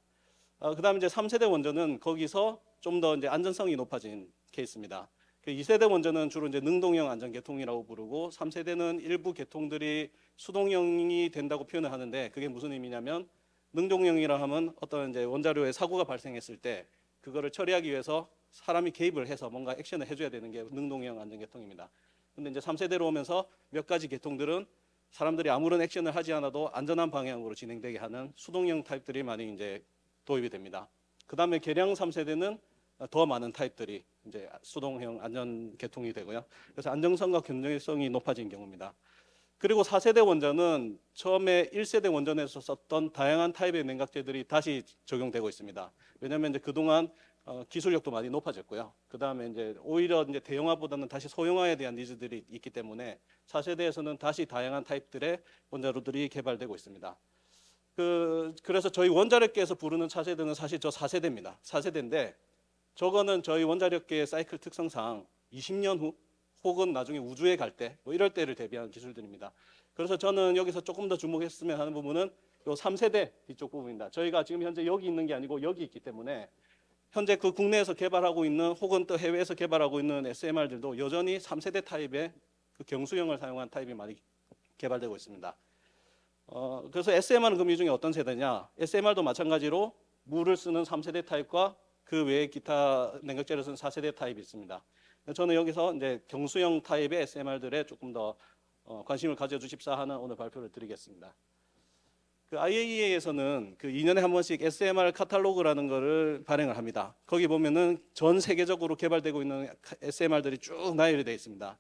그다음에 이제 3세대 원전은 거기서 좀 더 이제 안전성이 높아진 케이스입니다. 2세대 원전은 주로 이제 능동형 안전 개통이라고 부르고 3세대는 일부 개통들이 수동형이 된다고 표현을 하는데 그게 무슨 의미냐면 능동형이라 하면 어떤 이제 원자로에 사고가 발생했을 때 그거를 처리하기 위해서 사람이 개입을 해서 뭔가 액션을 해줘야 되는 게 능동형 안전 개통입니다. 근데 이제 3세대로 오면서 몇 가지 개통들은 사람들이 아무런 액션을 하지 않아도 안전한 방향으로 진행되게 하는 수동형 타입들이 많이 이제 도입이 됩니다. 그 다음에 개량 3세대는 더 많은 타입들이 이제 수동형 안전 개통이 되고요. 그래서 안정성과 견조성이 높아진 경우입니다. 그리고 4세대 원전은 처음에 1세대 원전에서 썼던 다양한 타입의 냉각제들이 다시 적용되고 있습니다. 왜냐하면 이제 그동안 기술력도 많이 높아졌고요. 그 다음에 이제 오히려 이제 대형화보다는 다시 소형화에 대한 니즈들이 있기 때문에 4세대에서는 다시 다양한 타입들의 원자로들이 개발되고 있습니다. 그래서 저희 원자력계에서 부르는 차세대는 사실 저 4세대입니다. 4세대인데 저거는 저희 원자력계의 사이클 특성상 20년 후 혹은 나중에 우주에 갈 때 뭐 이럴 때를 대비한 기술들입니다. 그래서 저는 여기서 조금 더 주목했으면 하는 부분은 요 3세대 뒤쪽 부분입니다. 저희가 지금 현재 여기 있는 게 아니고 여기 있기 때문에 현재 그 국내에서 개발하고 있는 혹은 또 해외에서 개발하고 있는 SMR들도 여전히 3세대 타입의 그 경수형을 사용한 타입이 많이 개발되고 있습니다. 그래서 SMR은 그럼 이 중에 어떤 세대냐? SMR도 마찬가지로 물을 쓰는 3세대 타입과 그 외에 기타 냉각제를 쓰는 4세대 타입이 있습니다. 저는 여기서 이제 경수형 타입의 SMR들에 조금 더 관심을 가져주십사 하는 오늘 발표를 드리겠습니다. 그 IAEA에서는 그 2년에 한 번씩 SMR 카탈로그라는 거를 발행을 합니다. 거기 보면은 전 세계적으로 개발되고 있는 SMR들이 쭉 나열이 되어 있습니다.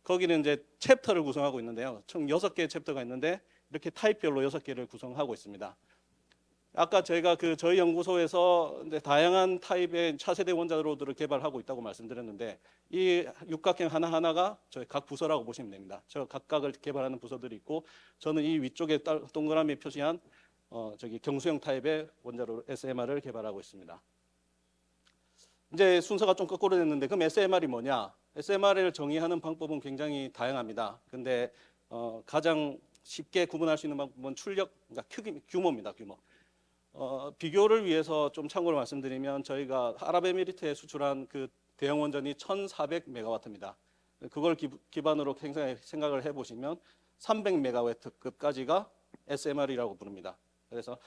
거기는 이제 챕터를 구성하고 있는데요. 총 6개의 챕터가 있는데 이렇게 타입별로 6개를 구성하고 있습니다. 아까 저희가 저희 연구소에서 이제 다양한 타입의 차세대 원자로들을 개발하고 있다고 말씀드렸는데 이 육각형 하나하나가 저희 각 부서라고 보시면 됩니다. 저 각각을 개발하는 부서들이 있고 저는 이 위쪽에 동그라미 표시한 저기 경수형 타입의 원자로 SMR을 개발하고 있습니다. 이제 순서가 좀 거꾸로 됐는데 그럼 SMR이 뭐냐? SMR을 정의하는 방법은 굉장히 다양합니다. 근데 가장 쉽게 구분할 수 있는 방법은 출력, 그러니까 규모입니다. 규모. 비교를 위해서 좀 참고로 말씀드리면 저희가 아랍에미리트에 수출한 그 대형 원전이 1,400메가와트입니다. 그걸 기반으로 생각을 해보시면 300메가와트급까지가 SMR이라고 부릅니다. 그래서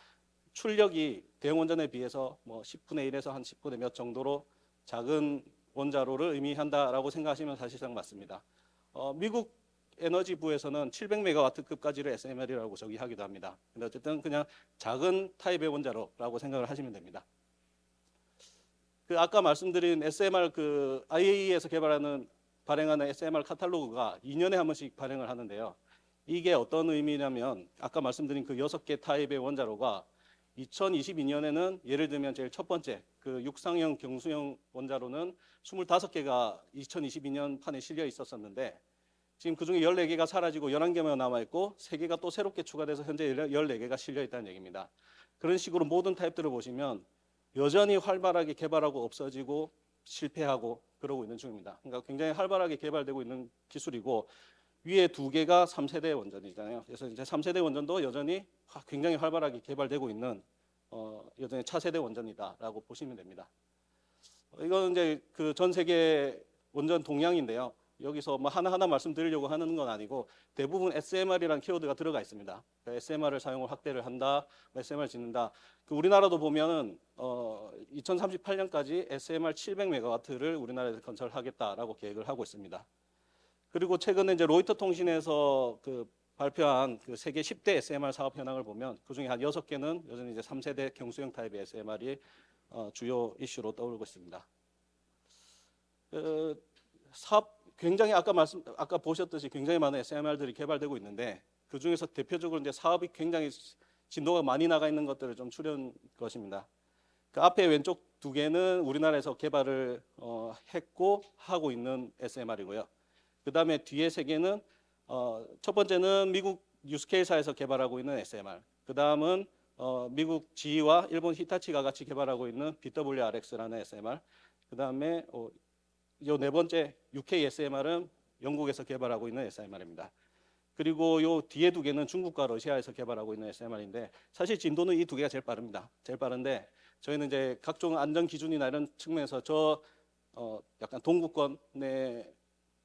출력이 대형 원전에 비해서 뭐 10분의 1에서 한 10분의 몇 정도로 작은 원자로를 의미한다라고 생각하시면 사실상 맞습니다. 미국 에너지부에서는 700메가와트급까지를 SMR이라고 저기하기도 합니다. 근데 어쨌든 그냥 작은 타입의 원자로라고 생각을 하시면 됩니다. 그 아까 말씀드린 SMR 그 IAEA에서 발행하는 SMR 카탈로그가 2년에 한 번씩 발행을 하는데요. 이게 어떤 의미냐면 아까 말씀드린 그 6개 타입의 원자로가 2022년에는 예를 들면 제일 첫 번째 그 육상형 경수형 원자로는 25개가 2022년 판에 실려 있었었는데 지금 그중에 14개가 사라지고 11개만 남아있고 3개가 또 새롭게 추가돼서 현재 14개가 실려있다는 얘기입니다. 그런 식으로 모든 타입들을 보시면 여전히 활발하게 개발하고 없어지고 실패하고 그러고 있는 중입니다. 그러니까 굉장히 활발하게 개발되고 있는 기술이고 위에 2개가 3세대 원전이잖아요. 그래서 이제 3세대 원전도 여전히 굉장히 활발하게 개발되고 있는 여전히 차세대 원전이다라고 보시면 됩니다. 이건 이제 그 전 세계 원전 동향인데요. 여기서 뭐 하나하나 말씀드리려고 하는 건 아니고 대부분 SMR이라는 키워드가 들어가 있습니다. 그러니까 SMR을 사용을 확대를 한다, SMR 짓는다. 그 우리나라도 보면은 2038년까지 SMR 700메가와트를 우리나라에서 건설하겠다라고 계획을 하고 있습니다. 그리고 최근에 이제 로이터 통신에서 그 발표한 그 세계 10대 SMR 사업 현황을 보면 그 중에 한 6개는 여전히 이제 3세대 경수형 타입의 SMR이 주요 이슈로 떠오르고 있습니다. 사업 굉장히 아까 보셨듯이 굉장히 많은 SMR들이 개발되고 있는데 그 중에서 대표적으로 이제 사업이 굉장히 진도가 많이 나가 있는 것들을 좀 추려온 것입니다. 그 앞에 왼쪽 2개는 우리나라에서 개발을 했고 하고 있는 SMR이고요. 그 다음에 뒤에 3개는 첫 번째는 미국 뉴스케일사에서 개발하고 있는 SMR. 그 다음은 미국 GE와 일본 히타치가 같이 개발하고 있는 BWRX라는 SMR. 그 다음에 요 4번째 UK SMR은 영국에서 개발하고 있는 SMR입니다. 그리고 요 뒤에 2개는 중국과 러시아에서 개발하고 있는 SMR인데 사실 진도는 이 2개가 제일 빠릅니다. 제일 빠른데 저희는 이제 각종 안전 기준이나 이런 측면에서 약간 동구권의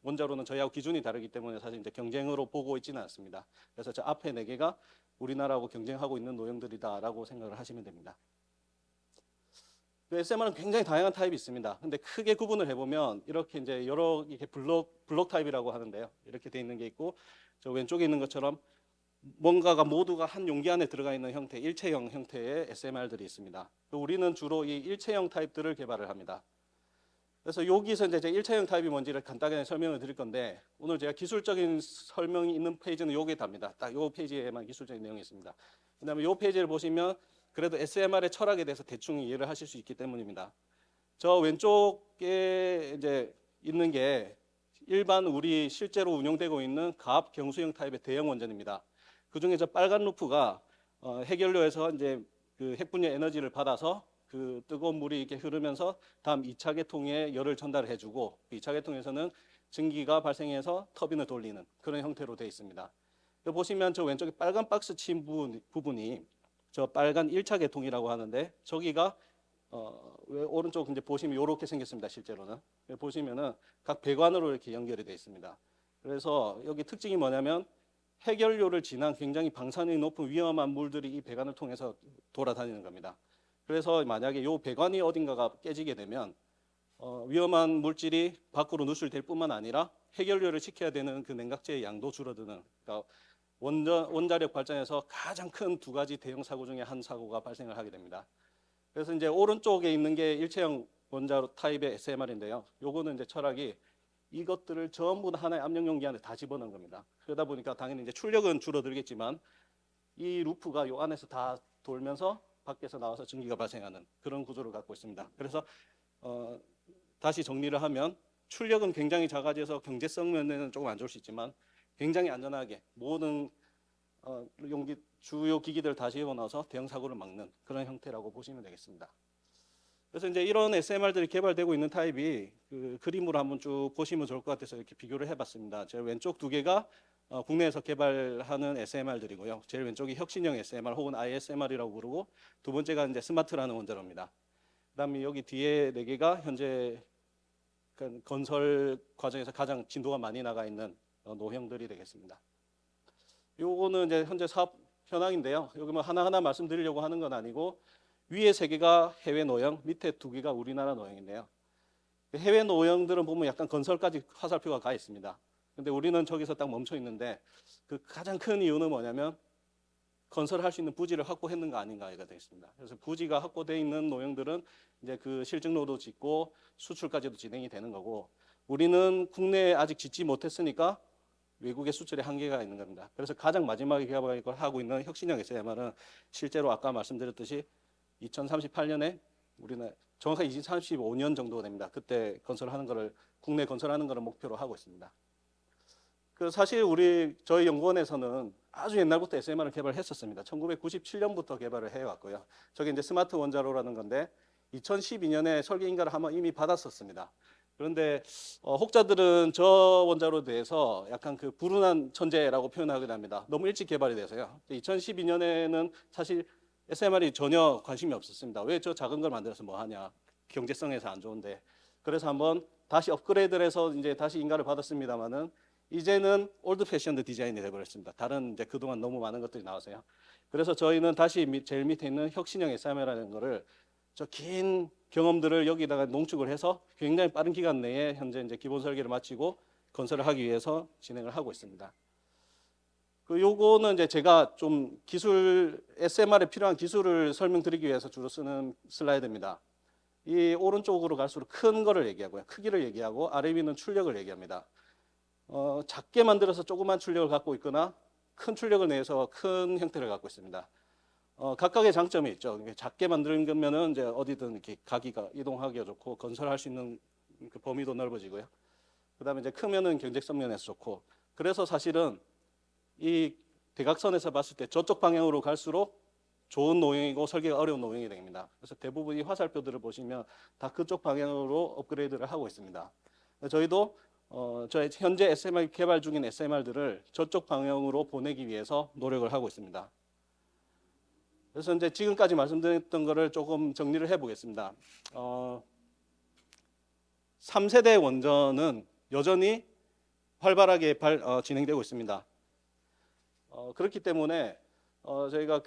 원자로는 저희하고 기준이 다르기 때문에 사실 이제 경쟁으로 보고 있지는 않습니다. 그래서 저 앞에 4개가 우리나라하고 경쟁하고 있는 노형들이다라고 생각을 하시면 됩니다. SMR은 굉장히 다양한 타입이 있습니다. 근데 크게 구분을 해보면 이렇게 이제 여러 이렇게 블록 타입이라고 하는데요. 이렇게 돼 있는 게 있고 저 왼쪽에 있는 것처럼 뭔가가 모두가 한 용기 안에 들어가 있는 형태, 일체형 형태의 SMR들이 있습니다. 우리는 주로 이 일체형 타입들을 개발을 합니다. 그래서 여기서 이제 제 1차형 타입이 뭔지를 간단하게 설명을 드릴 건데, 오늘 제가 기술적인 설명이 있는 페이지는 요게 답니다. 딱 요 페이지에만 기술적인 내용이 있습니다. 그다음에 요 페이지를 보시면 그래도 SMR의 철학에 대해서 대충 이해를 하실 수 있기 때문입니다. 저 왼쪽에 이제 있는 게 일반 우리 실제로 운용되고 있는 가압 경수형 타입의 대형 원전입니다. 그 중에 저 빨간 루프가 해결료에서 이제 그 핵분열 에너지를 받아서 그 뜨거운 물이 이렇게 흐르면서 다음 2차 계통에 열을 전달을 해주고, 2차 계통에서는 증기가 발생해서 터빈을 돌리는 그런 형태로 되어 있습니다. 여기 보시면 저 왼쪽에 빨간 박스 친 부분이 저 빨간 1차 계통이라고 하는데, 저기가 왜 오른쪽 이제 보시면 이렇게 생겼습니다. 실제로는 여기 보시면은 각 배관으로 이렇게 연결이 되어 있습니다. 그래서 여기 특징이 뭐냐면 해결료를 지난 굉장히 방사능이 높은 위험한 물들이 이 배관을 통해서 돌아다니는 겁니다. 그래서 만약에 이 배관이 어딘가가 깨지게 되면 위험한 물질이 밖으로 누출될 뿐만 아니라 해결료를 식혀야 되는 그 냉각제의 양도 줄어드는, 그러니까 원자력 발전에서 가장 큰 두 가지 대형 사고 중에 한 사고가 발생을 하게 됩니다. 그래서 이제 오른쪽에 있는 게 일체형 원자로 타입의 SMR인데요. 요거는 이제 철학이 이것들을 전부 다 하나의 압력 용기 안에 다 집어넣은 겁니다. 그러다 보니까 당연히 이제 출력은 줄어들겠지만 이 루프가 요 안에서 다 돌면서 밖에서 나와서 증기가 발생하는 그런 구조를 갖고 있습니다. 그래서 다시 정리를 하면 출력은 굉장히 작아져서 경제성 면에는 조금 안 좋을 수 있지만 굉장히 안전하게 모든 용기 주요 기기들을 다 집어넣어서 대형 사고를 막는 그런 형태라고 보시면 되겠습니다. 그래서 이제 이런 SMR들이 개발되고 있는 타입이 그 그림으로 한번 쭉 보시면 좋을 것 같아서 이렇게 비교를 해봤습니다. 제일 왼쪽 두 개가 국내에서 개발하는 SMR들이고요. 제일 왼쪽이 혁신형 SMR 혹은 ISMR이라고 부르고, 두 번째가 이제 스마트라는 원자로입니다. 그다음에 여기 뒤에 네 개가 현재 건설 과정에서 가장 진도가 많이 나가 있는 노형들이 되겠습니다. 요거는 이제 현재 사업 현황인데요. 여기 뭐 하나하나 말씀드리려고 하는 건 아니고, 위에 세 개가 해외 노형, 밑에 두 개가 우리나라 노형인데요. 해외 노형들은 보면 약간 건설까지 화살표가 가 있습니다. 근데 우리는 저기서 딱 멈춰 있는데, 그 가장 큰 이유는 뭐냐면 건설할 수 있는 부지를 확보했는가 아닌가가 되겠습니다. 그래서 부지가 확보되어 있는 노형들은 이제 그 실증로도 짓고 수출까지도 진행이 되는 거고, 우리는 국내에 아직 짓지 못했으니까 외국의 수출에 한계가 있는 겁니다. 그래서 가장 마지막에 개발을 하고 있는 혁신형 SMR은 실제로 아까 말씀드렸듯이 2038년에 우리는 정확하게 2035년 정도 됩니다. 그때 건설하는 거를, 국내 건설하는 거를 목표로 하고 있습니다. 그 사실 저희 연구원에서는 아주 옛날부터 SMR을 개발했었습니다. 1997년부터 개발을 해왔고요. 저게 이제 스마트 원자로라는 건데 2012년에 설계 인가를 한번 이미 받았었습니다. 그런데 혹자들은 저 원자로에 대해서 약간 그 불운한 천재라고 표현하기도 합니다. 너무 일찍 개발이 돼서요. 2012년에는 사실 SMR이 전혀 관심이 없었습니다. 왜 저 작은 걸 만들어서 뭐 하냐, 경제성에서 안 좋은데. 그래서 한번 다시 업그레이드를 해서 이제 다시 인가를 받았습니다만은 이제는 올드 패션드 디자인이 되어버렸습니다. 다른 이제 그동안 너무 많은 것들이 나와서요. 그래서 저희는 다시 제일 밑에 있는 혁신형 SMR이라는 거를 저 긴 경험들을 여기다가 농축을 해서 굉장히 빠른 기간 내에 현재 이제 기본 설계를 마치고 건설을 하기 위해서 진행을 하고 있습니다. 요거는 이제 제가 좀 SMR에 필요한 기술을 설명드리기 위해서 주로 쓰는 슬라이드입니다. 이 오른쪽으로 갈수록 큰 거를 얘기하고요. 크기를 얘기하고, 아래 위는 출력을 얘기합니다. 작게 만들어서 조그만 출력을 갖고 있거나 큰 출력을 내서 큰 형태를 갖고 있습니다. 각각의 장점이 있죠. 작게 만드는 거면은 이제 어디든 이렇게 가기가 이동하기가 좋고 건설할 수 있는 그 범위도 넓어지고요. 그다음에 이제 크면은 경제성 면에서 좋고, 그래서 사실은 이 대각선에서 봤을 때 저쪽 방향으로 갈수록 좋은 노형이고 설계가 어려운 노형이 됩니다. 그래서 대부분 이 화살표들을 보시면 다 그쪽 방향으로 업그레이드를 하고 있습니다. 저희도 저희 현재 SMR 개발 중인 SMR들을 저쪽 방향으로 보내기 위해서 노력을 하고 있습니다. 그래서 이제 지금까지 말씀드렸던 거를 조금 정리를 해보겠습니다. 3세대 원전은 여전히 활발하게 진행되고 있습니다. 그렇기 때문에 저희가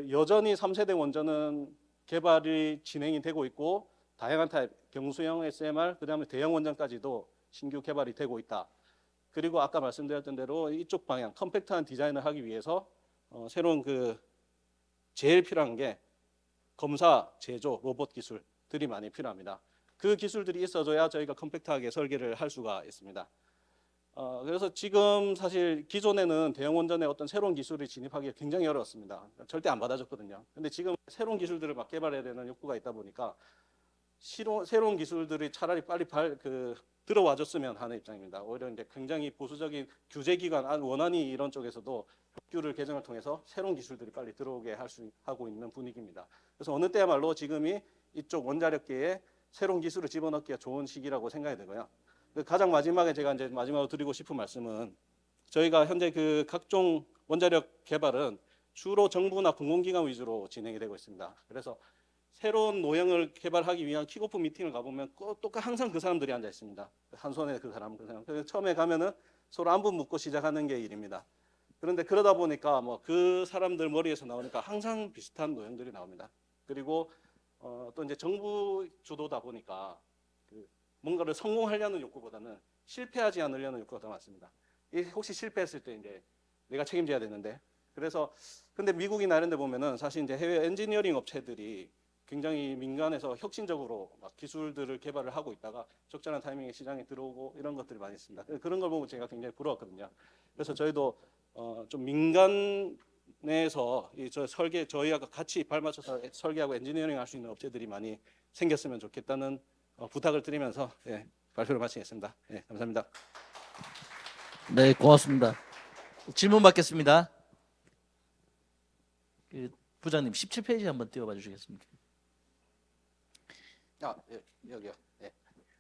여전히 3세대 원전은 개발이 진행이 되고 있고, 다양한 타입, 경수형 SMR, 그다음에 대형 원전까지도 신규 개발이 되고 있다. 그리고 아까 말씀드렸던 대로 이쪽 방향, 컴팩트한 디자인을 하기 위해서 새로운 제일 필요한 게 검사, 제조, 로봇 기술들이 많이 필요합니다. 그 기술들이 있어줘야 저희가 컴팩트하게 설계를 할 수가 있습니다. 그래서 지금 사실 기존에는 대형 원전에 어떤 새로운 기술을 진입하기 굉장히 어려웠습니다. 절대 안 받아줬거든요. 근데 지금 새로운 기술들을 막 개발해야 되는 욕구가 있다 보니까 새로운 기술들이 차라리 빨리 들어와줬으면 하는 입장입니다. 오히려 이제 굉장히 보수적인 규제기관, 원안위 이런 쪽에서도 법규를 개정을 통해서 새로운 기술들이 빨리 들어오게 하고 있는 분위기입니다. 그래서 어느 때야말로 지금이 이쪽 원자력계에 새로운 기술을 집어넣기가 좋은 시기라고 생각이 되고요. 가장 마지막에 제가 이제 마지막으로 드리고 싶은 말씀은 저희가 현재 그 각종 원자력 개발은 주로 정부나 공공기관 위주로 진행이 되고 있습니다. 그래서 새로운 노형을 개발하기 위한 킥오프 미팅을 가보면 항상 그 사람들이 앉아 있습니다. 한 손에 그 사람. 그래서 처음에 가면은 서로 안부 묻고 시작하는 게 일입니다. 그런데 그러다 보니까 뭐 그 사람들 머리에서 나오니까 항상 비슷한 노형들이 나옵니다. 그리고 또 이제 정부 주도다 보니까 뭔가를 성공하려는 욕구보다는 실패하지 않으려는 욕구가 더 많습니다. 혹시 실패했을 때 이제 내가 책임져야 되는데, 그래서 근데 미국이나 이런 데 보면은 사실 이제 해외 엔지니어링 업체들이 굉장히 민간에서 혁신적으로 막 기술들을 개발을 하고 있다가 적절한 타이밍에 시장에 들어오고 이런 것들이 많이 있습니다. 그런 걸 보면 제가 굉장히 부러웠거든요. 그래서 저희도 좀 민간 내에서 저희와 같이 발맞춰서 설계하고 엔지니어링 할 수 있는 업체들이 많이 생겼으면 좋겠다는 부탁을 드리면서 발표를 마치겠습니다. 감사합니다. 네, 고맙습니다. 질문 받겠습니다. 부장님 17페이지 한번 띄워봐 주시겠습니까? 여기요.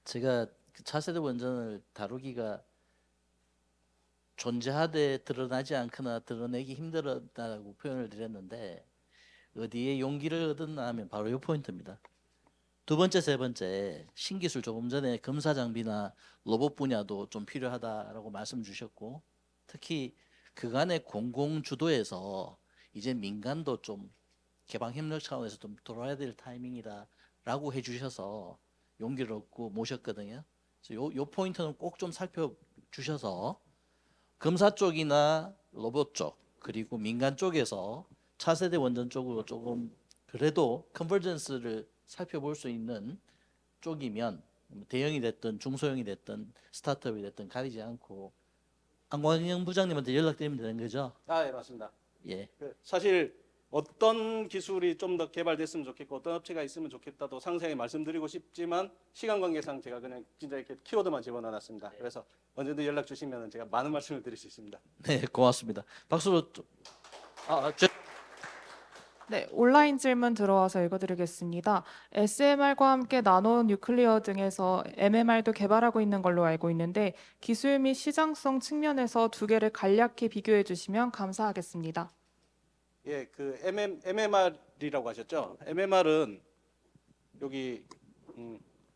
제가 그 차세대 원전을 다루기가 존재하되 드러나지 않거나 드러내기 힘들었다고 표현을 드렸는데 어디에 용기를 얻었나 하면 바로 이 포인트입니다. 두 번째, 세 번째 신기술 조금 전에 검사 장비나 로봇 분야도 좀 필요하다라고 말씀 주셨고 특히 그간의 공공 주도에서 이제 민간도 좀 개방 협력 차원에서 좀 돌아야 될 타이밍이다라고 해주셔서 용기를 얻고 모셨거든요. 그래서 요 포인트는 꼭 좀 살펴주셔서 검사 쪽이나 로봇 쪽 그리고 민간 쪽에서 차세대 원전 쪽으로 조금 그래도 컨버전스를 살펴볼 수 있는 쪽이면 대형이 됐든 중소형이 됐든 스타트업이 됐든 가리지 않고 안광영 부장님한테 연락드리면 되는 거죠? 예, 맞습니다. 예. 사실 어떤 기술이 좀 더 개발됐으면 좋겠고 어떤 업체가 있으면 좋겠다도 상세히 말씀드리고 싶지만 시간 관계상 제가 그냥 진짜 이렇게 키워드만 집어넣어놨습니다. 그래서 언제든 연락 주시면 제가 많은 말씀을 드릴 수 있습니다. 네, 고맙습니다. 박수로 좀. 네, 온라인 질문 들어와서 읽어드리겠습니다. SMR과 함께 나노 뉴클리어 등에서 MMR도 개발하고 있는 걸로 알고 있는데 기술 및 시장성 측면에서 두 개를 간략히 비교해 주시면 감사하겠습니다. 그 MMR이라고 하셨죠? MMR은 여기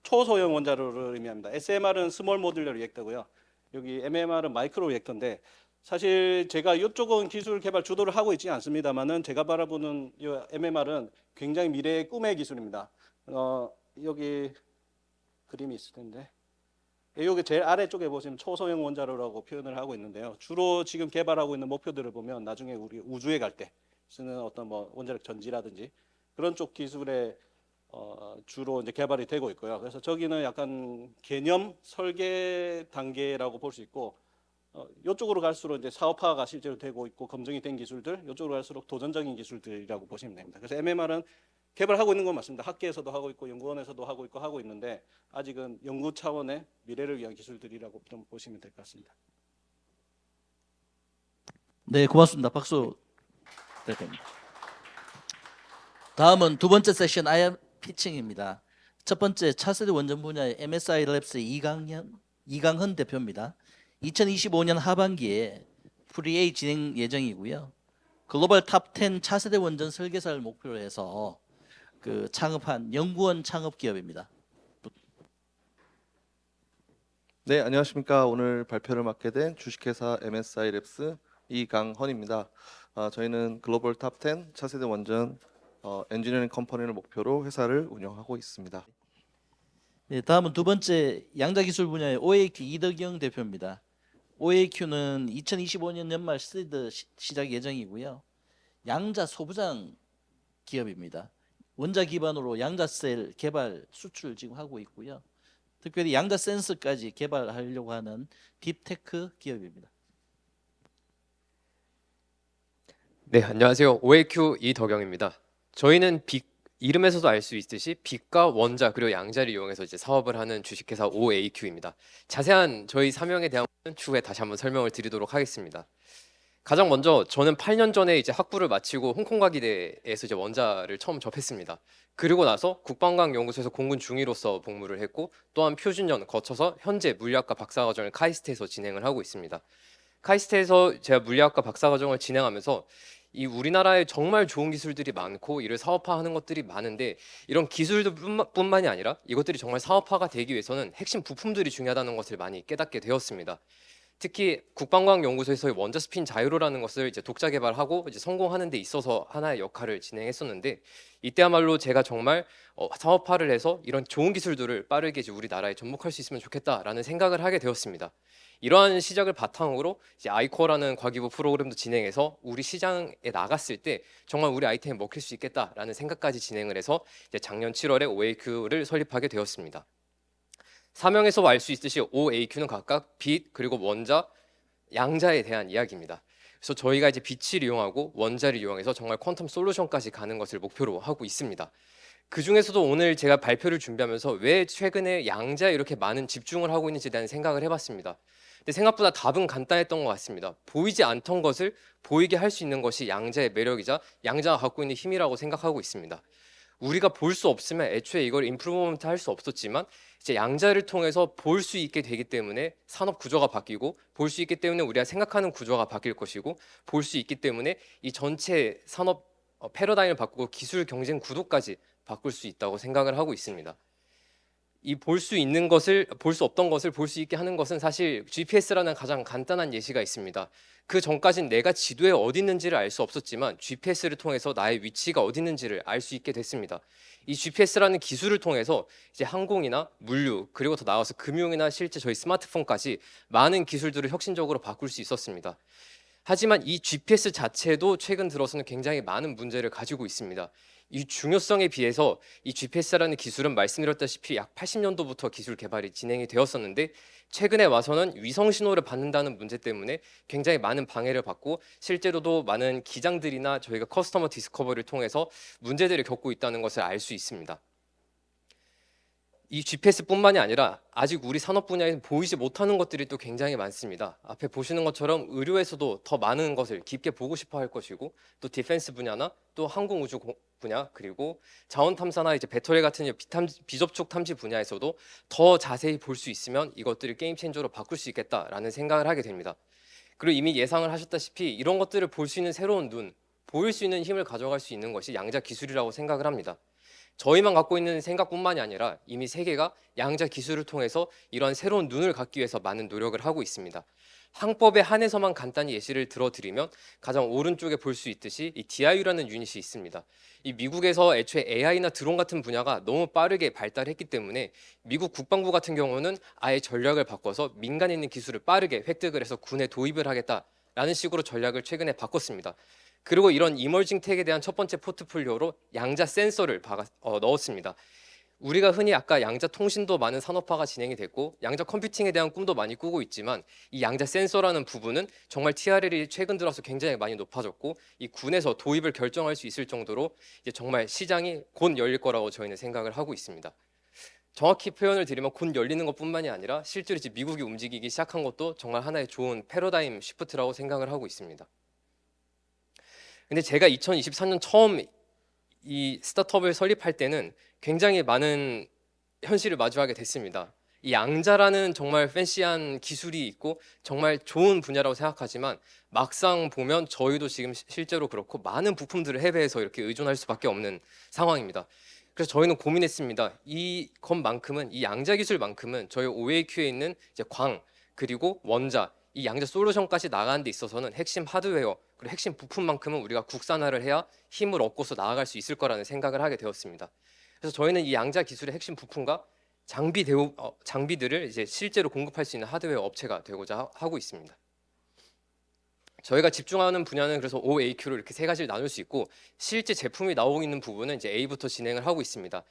초소형 원자로를 의미합니다. SMR은 스몰 모듈러 리액터고요. 여기 MMR은 마이크로 리액터인데 사실 제가 이쪽은 기술 개발 주도를 하고 있지 않습니다만은 제가 바라보는 이 MMR은 굉장히 미래의 꿈의 기술입니다. 여기 그림이 있을 텐데 여기 제일 아래쪽에 보시면 초소형 원자로라고 표현을 하고 있는데요. 주로 지금 개발하고 있는 목표들을 보면 나중에 우리 우주에 갈 때 쓰는 어떤 뭐 원자력 전지라든지 그런 쪽 기술에 주로 이제 개발이 되고 있고요. 그래서 저기는 약간 개념 설계 단계라고 볼 수 있고 이쪽으로 갈수록 이제 사업화가 실제로 되고 있고 검증이 된 기술들, 이쪽으로 갈수록 도전적인 기술들이라고 보시면 됩니다. 그래서 MMR은 개발하고 있는 건 맞습니다. 학계에서도 하고 있고 연구원에서도 하고 있는데 아직은 연구 차원의 미래를 위한 기술들이라고 좀 보시면 될 것 같습니다. 네, 고맙습니다. 박수 될 겁니다. 다음은 두 번째 세션 IR 피칭입니다. 첫 번째 차세대 원전 분야의 MSI 랩스의 이강헌 대표입니다. 2025년 하반기에 프리A 진행 예정이고요. 글로벌 탑10 차세대 원전 설계사를 목표로 해서 그 창업한 연구원 창업 기업입니다. 네, 안녕하십니까. 오늘 발표를 맡게 된 주식회사 MSI 랩스 이강헌입니다. 저희는 글로벌 탑10 차세대 원전 엔지니어링 컴퍼니를 목표로 회사를 운영하고 있습니다. 네, 다음은 두 번째 양자기술 분야의 OAQ 이덕영 대표입니다. OAQ는 2025년 연말 시드 시작 예정이고요. 양자 소부장 기업입니다. 원자 기반으로 양자셀 개발 수출 지금 하고 있고요. 특별히 양자 센서까지 개발하려고 하는 딥테크 기업입니다. 네, 안녕하세요. OAQ 이덕영입니다. 저희는 이름에서도 알 수 있듯이 빛과 원자 그리고 양자를 이용해서 이제 사업을 하는 주식회사 OAQ입니다. 자세한 저희 사명에 대한 것은 추후에 다시 한번 설명을 드리도록 하겠습니다. 가장 먼저 저는 8년 전에 이제 학부를 마치고 홍콩과기대에서 이제 원자를 처음 접했습니다. 그리고 나서 국방과학연구소에서 공군 중위로서 복무를 했고 또한 표준년 거쳐서 현재 물리학과 박사과정을 카이스트에서 진행을 하고 있습니다. 카이스트에서 제가 물리학과 박사과정을 진행하면서 이 우리나라에 정말 좋은 기술들이 많고 이를 사업화하는 것들이 많은데 이런 기술도 뿐만이 아니라 이것들이 정말 사업화가 되기 위해서는 핵심 부품들이 중요하다는 것을 많이 깨닫게 되었습니다. 특히 국방과학연구소에서의 원자 스핀 자유로라는 것을 이제 독자 개발하고 이제 성공하는 데 있어서 하나의 역할을 진행했었는데 이때야말로 제가 정말 사업화를 해서 이런 좋은 기술들을 빠르게 이제 우리나라에 접목할 수 있으면 좋겠다라는 생각을 하게 되었습니다. 이러한 시작을 바탕으로 이제 아이코어라는 과기부 프로그램도 진행해서 우리 시장에 나갔을 때 정말 우리 아이템이 먹힐 수 있겠다라는 생각까지 진행을 해서 이제 작년 7월에 OAQ를 설립하게 되었습니다. 사명에서 알 수 있듯이 OAQ는 각각 빛 그리고 원자, 양자에 대한 이야기입니다. 그래서 저희가 이제 빛을 이용하고 원자를 이용해서 정말 퀀텀 솔루션까지 가는 것을 목표로 하고 있습니다. 그 중에서도 오늘 제가 발표를 준비하면서 왜 최근에 양자에 이렇게 많은 집중을 하고 있는지에 대한 생각을 해봤습니다. 근데 생각보다 답은 간단했던 것 같습니다. 보이지 않던 것을 보이게 할 수 있는 것이 양자의 매력이자 양자가 갖고 있는 힘이라고 생각하고 있습니다. 우리가 볼 수 없으면 애초에 이걸 임프루먼트 할 수 없었지만 이제 양자를 통해서 볼 수 있게 되기 때문에 산업 구조가 바뀌고 볼 수 있기 때문에 우리가 생각하는 구조가 바뀔 것이고 볼 수 있기 때문에 이 전체 산업 패러다임을 바꾸고 기술 경쟁 구도까지 바꿀 수 있다고 생각을 하고 있습니다. 이 볼 수 있는 것을 볼 수 없던 것을 볼 수 있게 하는 것은 사실 GPS라는 가장 간단한 예시가 있습니다. 그 전까진 내가 지도에 어디 있는지를 알 수 없었지만 GPS를 통해서 나의 위치가 어디 있는지를 알 수 있게 됐습니다. 이 GPS라는 기술을 통해서 이제 항공이나 물류 그리고 더 나아가서 금융이나 실제 저희 스마트폰까지 많은 기술들을 혁신적으로 바꿀 수 있었습니다. 하지만 이 GPS 자체도 최근 들어서는 굉장히 많은 문제를 가지고 있습니다. 이 중요성에 비해서 이 GPS라는 기술은 말씀드렸다시피 약 80년도부터 기술 개발이 진행이 되었었는데 최근에 와서는 위성 신호를 받는다는 문제 때문에 굉장히 많은 방해를 받고 실제로도 많은 기장들이나 저희가 커스터머 디스커버리를 통해서 문제들을 겪고 있다는 것을 알 수 있습니다. 이 GPS뿐만이 아니라 아직 우리 산업 분야에서 보이지 못하는 것들이 또 굉장히 많습니다. 앞에 보시는 것처럼 의료에서도 더 많은 것을 깊게 보고 싶어 할 것이고 또 디펜스 분야나 또 항공우주 분야 그리고 자원 탐사나 이제 배터리 같은 비접촉 탐지 분야에서도 더 자세히 볼 수 있으면 이것들을 게임 체인저로 바꿀 수 있겠다라는 생각을 하게 됩니다. 그리고 이미 예상을 하셨다시피 이런 것들을 볼 수 있는 새로운 눈, 보일 수 있는 힘을 가져갈 수 있는 것이 양자 기술이라고 생각을 합니다. 저희만 갖고 있는 생각뿐만이 아니라 이미 세계가 양자 기술을 통해서 이런 새로운 눈을 갖기 위해서 많은 노력을 하고 있습니다. 항법에 한해서만 간단히 예시를 들어드리면 가장 오른쪽에 볼 수 있듯이 이 DIU라는 유닛이 있습니다. 이 미국에서 애초에 AI나 드론 같은 분야가 너무 빠르게 발달했기 때문에 미국 국방부 같은 경우는 아예 전략을 바꿔서 민간에 있는 기술을 빠르게 획득을 해서 군에 도입을 하겠다라는 식으로 전략을 최근에 바꿨습니다. 그리고 이런 이머징 텍에 대한 첫 번째 포트폴리오로 양자 센서를 넣었습니다. 우리가 흔히 아까 양자 통신도 많은 산업화가 진행이 됐고 양자 컴퓨팅에 대한 꿈도 많이 꾸고 있지만 이 양자 센서라는 부분은 정말 TRL이 최근 들어서 굉장히 많이 높아졌고 이 군에서 도입을 결정할 수 있을 정도로 이제 정말 시장이 곧 열릴 거라고 저희는 생각을 하고 있습니다. 정확히 표현을 드리면 곧 열리는 것뿐만이 아니라 실제로 이제 미국이 움직이기 시작한 것도 정말 하나의 좋은 패러다임 시프트라고 생각을 하고 있습니다. 근데 제가 2023년 처음 이 스타트업을 설립할 때는 굉장히 많은 현실을 마주하게 됐습니다. 이 양자라는 정말 팬시한 기술이 있고 정말 좋은 분야라고 생각하지만 막상 보면 저희도 지금 실제로 그렇고 많은 부품들을 해외에서 이렇게 의존할 수밖에 없는 상황입니다. 그래서 저희는 고민했습니다. 이것만큼은 이 양자 기술만큼은 저희 OAQ에 있는 이제 광 그리고 원자 이 양자 솔루션까지 나가는 데 있어서는 핵심 하드웨어 그리고 핵심 부품만큼은 우리가 국산화를 해야 힘을 얻고서 나아갈 수 있을 거라는 생각을 하게 되었습니다. 그래서 저희는 이 양자 기술의 핵심 부품과 장비들을 이제 실제로 공급할 수 있는 하드웨어 업체가 되고자 하고 있습니다. 저희가 집중하는 분야는 그래서 OAQ로 이렇게 세 가지를 나눌 수 있고 실제 제품이 나오고 있는 부분은 이제 A부터 진행을 하고 있습니다.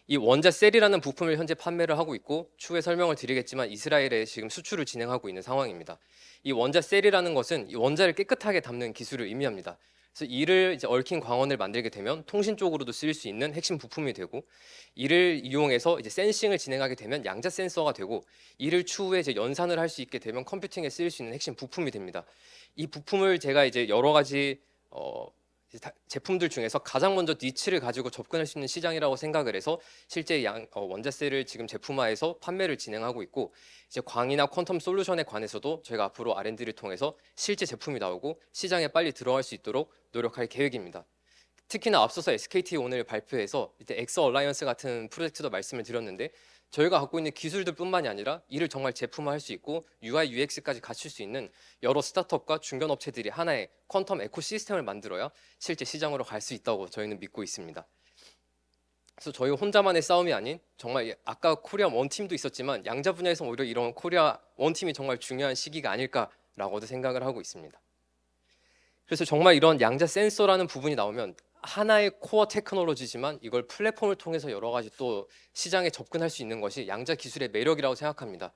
이 원자 셀이라는 부품을 현재 판매를 하고 있고 추후에 설명을 드리겠지만 이스라엘에 지금 수출을 진행하고 있는 상황입니다. 이 원자 셀이라는 것은 이 원자를 깨끗하게 담는 기술을 의미합니다. 그래서 이를 이제 얽힌 광원을 만들게 되면 통신 쪽으로도 쓰일 수 있는 핵심 부품이 되고 이를 이용해서 이제 센싱을 진행하게 되면 양자 센서가 되고 이를 추후에 이제 연산을 할 수 있게 되면 컴퓨팅에 쓰일 수 있는 핵심 부품이 됩니다. 이 부품을 제가 이제 여러 가지 제품들 중에서 가장 먼저 니치를 가지고 접근할 수 있는 시장이라고 생각을 해서 실제 원자셀을 지금 제품화해서 판매를 진행하고 있고 이제 광이나 퀀텀 솔루션에 관해서도 저희가 앞으로 R&D를 통해서 실제 제품이 나오고 시장에 빨리 들어갈 수 있도록 노력할 계획입니다. 특히나 앞서서 SKT 오늘 발표해서 이제 엑서 얼라이언스 같은 프로젝트도 말씀을 드렸는데 저희가 갖고 있는 기술들뿐만이 아니라 이를 정말 제품화할 수 있고 UI, UX까지 갖출 수 있는 여러 스타트업과 중견 업체들이 하나의 퀀텀 에코시스템을 만들어야 실제 시장으로 갈 수 있다고 저희는 믿고 있습니다. 그래서 저희 혼자만의 싸움이 아닌 정말 아까 코리아 원팀도 있었지만 양자 분야에서 오히려 이런 코리아 원팀이 정말 중요한 시기가 아닐까라고도 생각을 하고 있습니다. 그래서 정말 이런 양자 센서라는 부분이 나오면 하나의 코어 테크놀로지지만 이걸 플랫폼을 통해서 여러 가지 또 시장에 접근할 수 있는 것이 양자 기술의 매력이라고 생각합니다.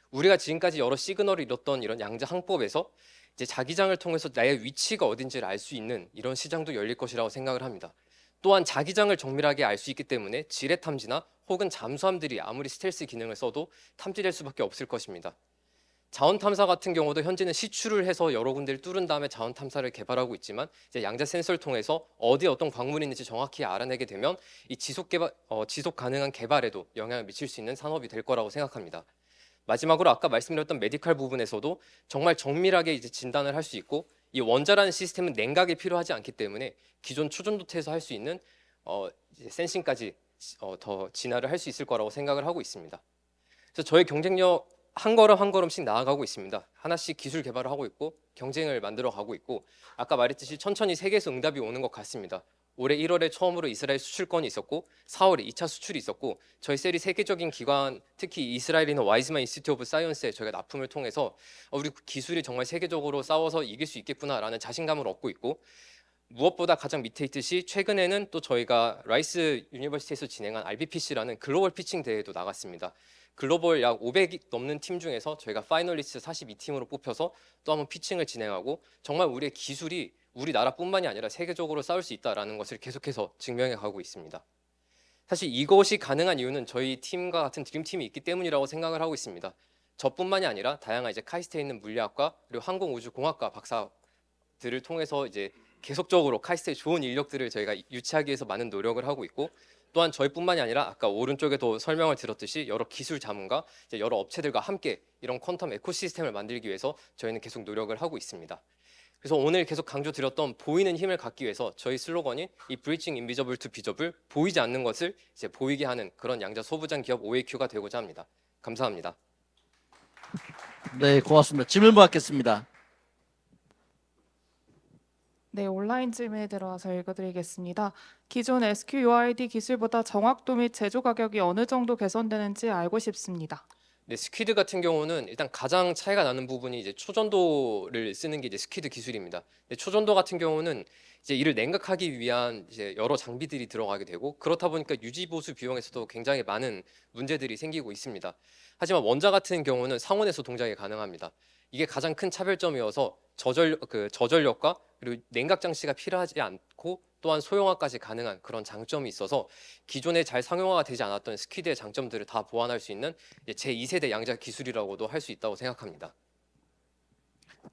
우리가 지금까지 여러 시그널을 잃었던 이런 양자 항법에서 이제 자기장을 통해서 나의 위치가 어딘지를 알 수 있는 이런 시장도 열릴 것이라고 생각을 합니다. 또한 자기장을 정밀하게 알 수 있기 때문에 지뢰 탐지나 혹은 잠수함들이 아무리 스텔스 기능을 써도 탐지될 수밖에 없을 것입니다. 자원 탐사 같은 경우도 현재는 시추를 해서 여러 군데를 뚫은 다음에 자원 탐사를 개발하고 있지만 이제 양자 센서를 통해서 어디에 어떤 광물이 있는지 정확히 알아내게 되면 이 지속 가능한 개발에도 영향을 미칠 수 있는 산업이 될 거라고 생각합니다. 마지막으로 아까 말씀드렸던 메디컬 부분에서도 정말 정밀하게 이제 진단을 할 수 있고 이 원자라는 시스템은 냉각이 필요하지 않기 때문에 기존 초전도체에서 할 수 있는 이제 센싱까지 더 진화를 할 수 있을 거라고 생각을 하고 있습니다. 그래서 저희 경쟁력 한 걸음 한 걸음씩 나아가고 있습니다. 하나씩 기술 개발을 하고 있고 경쟁을 만들어 가고 있고 아까 말했듯이 천천히 세계에서 응답이 오는 것 같습니다. 올해 1월에 처음으로 이스라엘 수출권이 있었고 4월에 2차 수출이 있었고 저희 셀이 세계적인 기관 특히 이스라엘이나 와이즈만 인스티튜트 오브 사이언스에 저희가 납품을 통해서 우리 기술이 정말 세계적으로 싸워서 이길 수 있겠구나라는 자신감을 얻고 있고 무엇보다 가장 밑에 있듯이 최근에는 또 저희가 라이스 유니버시티에서 진행한 RBPC라는 글로벌 피칭 대회도 나갔습니다. 글로벌 약 500이 넘는 팀 중에서 저희가 파이널리스트 42팀으로 뽑혀서 또 한번 피칭을 진행하고 정말 우리의 기술이 우리나라뿐만이 아니라 세계적으로 싸울 수 있다는 것을 계속해서 증명해 가고 있습니다. 사실 이것이 가능한 이유는 저희 팀과 같은 드림팀이 있기 때문이라고 생각을 하고 있습니다. 저뿐만이 아니라 다양한 이제 카이스트에 있는 물리학과 그리고 항공우주공학과 박사들을 통해서 이제 계속적으로 카이스트의 좋은 인력들을 저희가 유치하기 위해서 많은 노력을 하고 있고 또한 저희뿐만이 아니라 아까 오른쪽에도 설명을 드렸듯이 여러 기술 자문과 이제 여러 업체들과 함께 이런 퀀텀 에코시스템을 만들기 위해서 저희는 계속 노력을 하고 있습니다. 그래서 오늘 계속 강조드렸던 보이는 힘을 갖기 위해서 저희 슬로건이 이 Bridging Invisible to Visible, 보이지 않는 것을 이제 보이게 하는 그런 양자 소부장 기업 OAQ가 되고자 합니다. 감사합니다. 네, 고맙습니다. 질문 받겠습니다. 네, 온라인 질문에 들어와서 읽어드리겠습니다. 기존 SQUID 기술보다 정확도 및 제조 가격이 어느 정도 개선되는지 알고 싶습니다. 네, 스퀴드 같은 경우는 일단 가장 차이가 나는 부분이 이제 초전도를 쓰는 게 이제 스퀴드 기술입니다. 초전도 같은 경우는 이제 이를 냉각하기 위한 이제 여러 장비들이 들어가게 되고 그렇다 보니까 유지 보수 비용에서도 굉장히 많은 문제들이 생기고 있습니다. 하지만 원자 같은 경우는 상온에서 동작이 가능합니다. 이게 가장 큰 차별점이어서 저전력과 그리고 냉각 장치가 필요하지 않고 또한 소형화까지 가능한 그런 장점이 있어서 기존에 잘 상용화가 되지 않았던 스퀴드의 장점들을 다 보완할 수 있는 제2세대 양자 기술이라고도 할 수 있다고 생각합니다.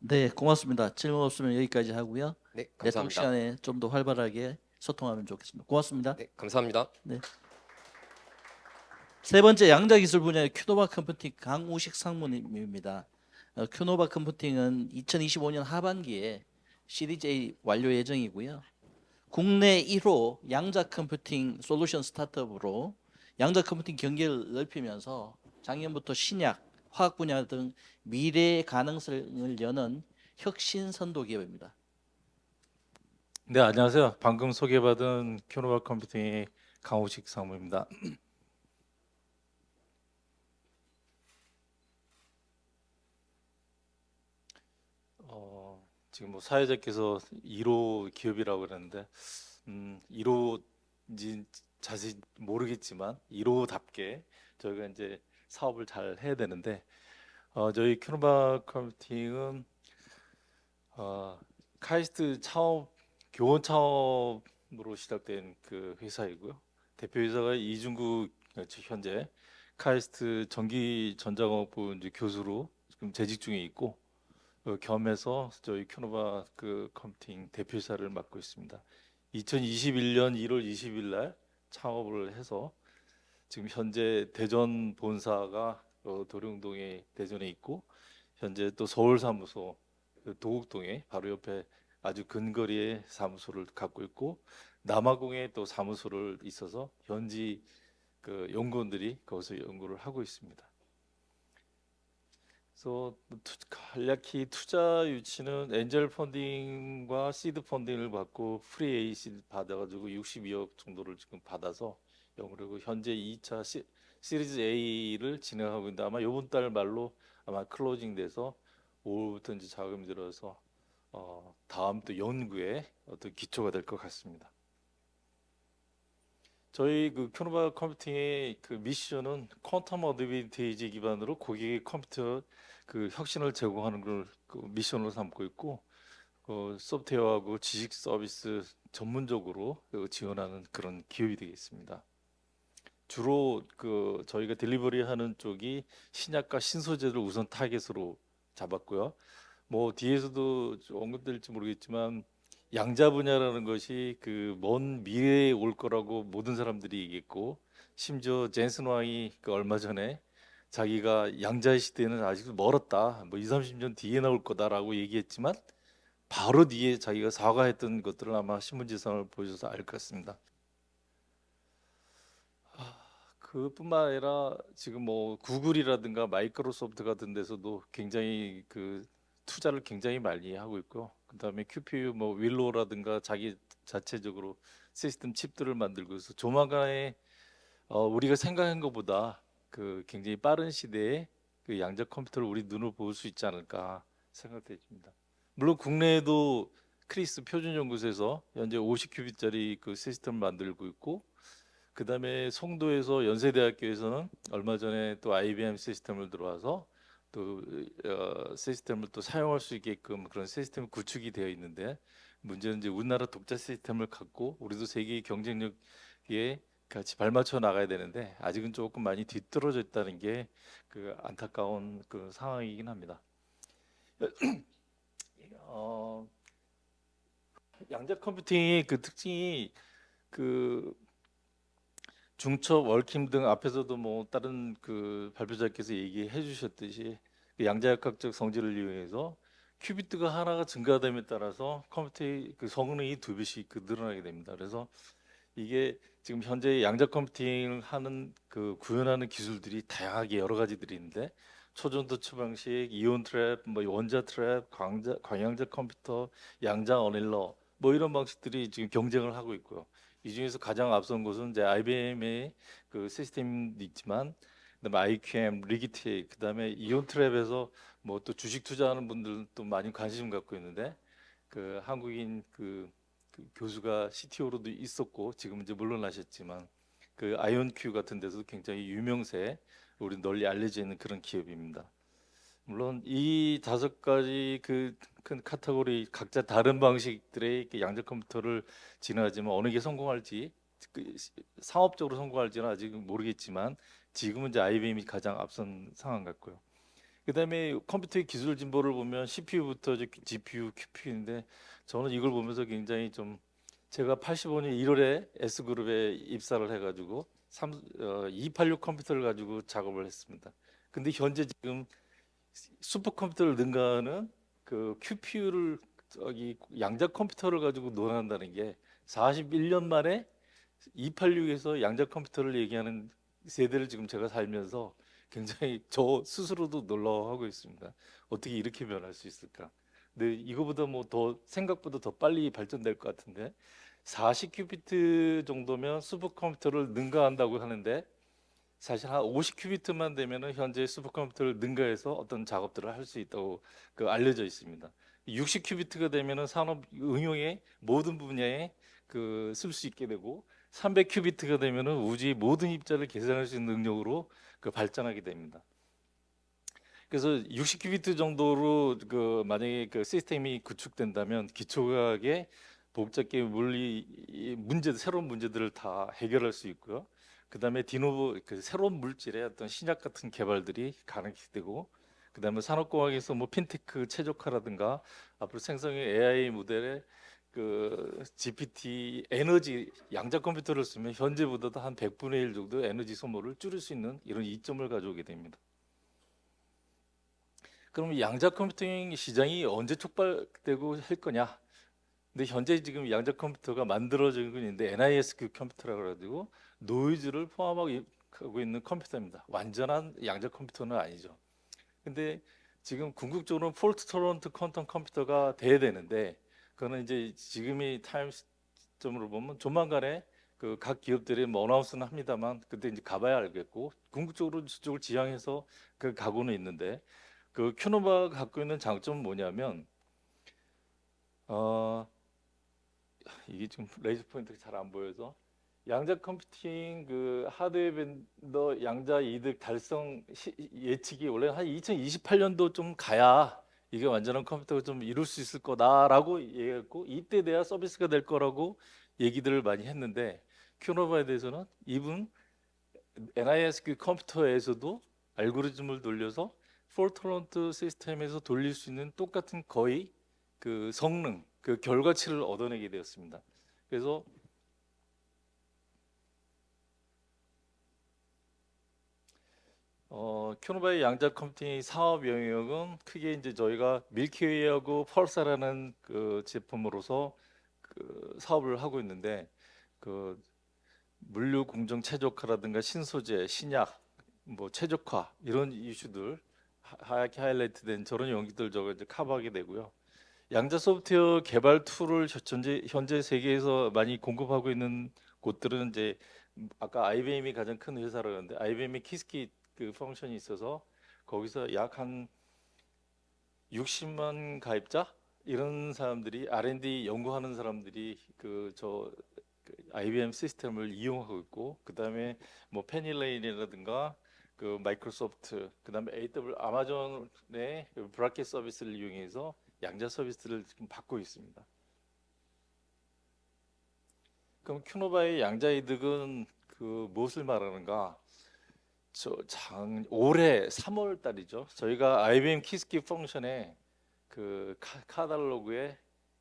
네, 고맙습니다. 질문 없으면 여기까지 하고요. 네, 네트워크 감사합니다. 시간에 좀 더 활발하게 소통하면 좋겠습니다. 고맙습니다. 네, 감사합니다. 세 번째 양자 기술 분야의 큐노바 컴퓨팅 강우식 상무님입니다. 큐노바 컴퓨팅은 2025년 하반기에 시리즈 A 완료 예정이고요. 국내 1호 양자 컴퓨팅 솔루션 스타트업으로 양자 컴퓨팅 경계를 넓히면서 작년부터 신약, 화학 분야 등 미래의 가능성을 여는 혁신 선도 기업입니다. 네, 안녕하세요. 방금 소개받은 큐노바 컴퓨팅의 강우식 상무입니다. 지금 뭐 사회자께서 1호 기업이라고 그랬는데 1호인지 자세히 모르겠지만 1호답게 저희가 이제 사업을 잘 해야 되는데 저희 큐노바 컴퓨팅은 카이스트 창업 교원 창업으로 시작된 그 회사이고요. 대표 회사가 이중국 현재 카이스트 전기 전자공학부 이제 교수로 지금 재직 중에 있고 겸해서 저희 큐노바 그 컴퓨팅 대표이사를 맡고 있습니다. 2021년 1월 20일 날 창업을 해서 지금 현재 대전 본사가 도룡동에 대전에 있고 현재 또 서울 사무소 도곡동에 바로 옆에 아주 근거리에 사무소를 갖고 있고 남아공에 또 사무소를 있어서 현지 그 연구원들이 거기서 연구를 하고 있습니다. 그래서 간략히 투자 유치는 엔젤 펀딩과 시드 펀딩을 받고 프리 A 시드 받아가지고 62억 정도를 지금 받아서 그리고 현재 2차 시리즈 A를 진행하고 있는데 아마 이번 달 말로 아마 클로징돼서 5월부터 이제 자금이 들어서 다음 또 연구에 어떤 기초가 될 것 같습니다. 저희 그 큐노바 컴퓨팅의 그 미션은 퀀텀 어드밴티지 기반으로 고객의 컴퓨터 그 혁신을 제공하는 걸 그 미션으로 삼고 있고 소프트웨어하고 지식 서비스 전문적으로 지원하는 그런 기업이 되겠습니다. 주로 그 저희가 딜리버리 하는 쪽이 신약과 신소재를 우선 타겟으로 잡았고요. 뭐 뒤에서도 언급될지 모르겠지만 양자 분야라는 것이 그 먼 미래에 올 거라고 모든 사람들이 얘기했고 심지어 젠슨 왕이 그 얼마 전에 자기가 양자의 시대는 아직 멀었다. 뭐 2, 30년 뒤에 나올 거다라고 얘기했지만 바로 뒤에 자기가 사과했던 것들을 아마 신문지상을 보셔서 알 것 같습니다. 그뿐만 아니라 지금 뭐 구글이라든가 마이크로소프트 같은 데서도 굉장히 그 투자를 굉장히 많이 하고 있고요. 그다음에 QPU 뭐 윌로라든가 자기 자체적으로 시스템 칩들을 만들고 있어서 조만간에 우리가 생각한 것보다 그 굉장히 빠른 시대에 그 양자 컴퓨터를 우리 눈으로 볼 수 있지 않을까 생각됩니다. 물론 국내에도 크리스 표준연구소에서 현재 50큐빗짜리 그 시스템을 만들고 있고 그다음에 송도에서 연세대학교에서는 얼마 전에 또 IBM 시스템을 들어와서 또 시스템을 또 사용할 수 있게끔 그런 시스템 구축이 되어 있는데 문제는 이제 우리나라 독자 시스템을 갖고 우리도 세계 경쟁력에 같이 발맞춰 나가야 되는데 아직은 조금 많이 뒤떨어져 있다는 게 그 안타까운 그 상황이긴 합니다. 양자 컴퓨팅의 그 특징이 그 중첩, 얽힘 등 앞에서도 뭐 다른 그 발표자께서 얘기해 주셨듯이 그 양자역학적 성질을 이용해서 큐비트가 하나가 증가됨에 따라서 컴퓨터의 그 성능이 2배씩 그 늘어나게 됩니다. 그래서 이게 지금 현재 양자 컴퓨팅을 하는 그 구현하는 기술들이 다양하게 여러 가지들이 있는데 초전도 처방식, 이온 트랩, 뭐 원자 트랩, 광양자 컴퓨터, 양자 어닐러 뭐 이런 방식들이 지금 경쟁을 하고 있고요. 이 중에서 가장 앞선 것은 이제 IBM의 그 시스템이 있지만 그다음에 IQM, 리기텍, 그다음에 이온 트랩에서 뭐 또 주식 투자하는 분들도 많이 관심 갖고 있는데 그 한국인 그 교수가 CTO로도 있었고 지금 이제 물러나셨지만 그 아이온큐 같은 데서도 굉장히 유명세 우리 널리 알려져 있는 그런 기업입니다. 물론 이 5가지 그 큰 카테고리 각자 다른 방식들의 양자 컴퓨터를 진화하지만 어느 게 성공할지 상업적으로 성공할지는 아직은 모르겠지만 지금은 이제 IBM이 가장 앞선 상황 같고요. 그다음에 컴퓨터의 기술 진보를 보면 CPU부터 GPU, QPU인데 저는 이걸 보면서 굉장히 좀 제가 85년 1월에 S그룹에 입사를 해가지고 286 컴퓨터를 가지고 작업을 했습니다. 근데 현재 지금 슈퍼컴퓨터를 능가하는 그 QPU를 양자 컴퓨터를 가지고 논한다는 게 41년 만에 286에서 양자 컴퓨터를 얘기하는 세대를 지금 제가 살면서 굉장히 저 스스로도 놀라워하고 있습니다. 어떻게 이렇게 변할 수 있을까? 근데 이거보다 뭐 더 생각보다 더 빨리 발전될 것 같은데 40큐비트 정도면 슈퍼컴퓨터를 능가한다고 하는데 사실 한 50큐비트만 되면은 현재 슈퍼컴퓨터를 능가해서 어떤 작업들을 할 수 있다고 그 알려져 있습니다. 60큐비트가 되면은 산업 응용의 모든 분야에 그 쓸 수 있게 되고 300큐비트가 되면은 우주의 모든 입자를 계산할 수 있는 능력으로 그 발전하게 됩니다. 그래서 60큐비트 정도로 그 만약에 그 시스템이 구축된다면 기초과학의 복잡계 물리 문제 새로운 문제들을 다 해결할 수 있고요. 그다음에 디노보 그 새로운 물질의 어떤 신약 같은 개발들이 가능되고 그다음에 산업공학에서 뭐 핀테크 최적화라든가 앞으로 생성의 AI 모델의 그 GPT 에너지 양자 컴퓨터를 쓰면 현재보다도 한 100분의 1 정도 에너지 소모를 줄일 수 있는 이런 이점을 가져오게 됩니다. 그럼 양자 컴퓨팅 시장이 언제 촉발되고 할 거냐? 근데 현재 지금 양자 컴퓨터가 만들어지고 있는데 NISQ 컴퓨터라고 그래가지고 노이즈를 포함하고 있는 컴퓨터입니다. 완전한 양자 컴퓨터는 아니죠. 근데 지금 궁극적으로는 폴트 토런트 퀀텀 컴퓨터가 돼야 되는데 그거는 이제 지금의 타임 시점으로 보면 조만간에 그 각 기업들이 뭐 어나운스는 합니다만 그때 이제 가봐야 알겠고 궁극적으로 저쪽을 지향해서 그 가고는 있는데 그 큐노바가 갖고 있는 장점은 뭐냐면 이게 지금 레이저 포인트가 잘 안 보여서 양자 컴퓨팅 그 하드웨어 벤더 양자 이득 달성 예측이 원래 한 2028년도 좀 가야 이게 완전한 컴퓨터가 좀 이룰 수 있을 거다라고 얘기했고 이때 돼야 서비스가 될 거라고 얘기들을 많이 했는데 큐노바에 대해서는 이분 NISQ 컴퓨터에서도 알고리즘을 돌려서 폴트런트 시스템에서 돌릴 수 있는 똑같은 거의 그 성능, 그 결과치를 얻어내게 되었습니다. 그래서 큐노바의 양자 컴퓨팅 사업 영역은 크게 이제 저희가 밀키웨이하고 펄사라는 그 제품으로서 그 사업을 하고 있는데 그 물류 공정 최적화라든가 신소재, 신약, 뭐 최적화 이런 이슈들 하얗게 하이라이트된 저런 영역들 저거 이제 커버하게 되고요. 양자 소프트웨어 개발 툴을 현재 세계에서 많이 공급하고 있는 곳들은 이제 아까 IBM이 가장 큰 회사라고 하는데 IBM의 키스키 그 펑션이 있어서 거기서 약 한 60만 가입자 이런 사람들이 R&D 연구하는 사람들이 그 IBM 시스템을 이용하고 있고 그다음에 뭐 페니레인이라든가 그 마이크로소프트 그다음에 AWS 아마존의 그 브라켓 서비스를 이용해서 양자 서비스를 지금 받고 있습니다. 그럼 큐노바의 양자 이득은 그 무엇을 말하는가? 올해 3월 달이죠. 저희가 IBM 키스키 펑션에 그 카탈로그에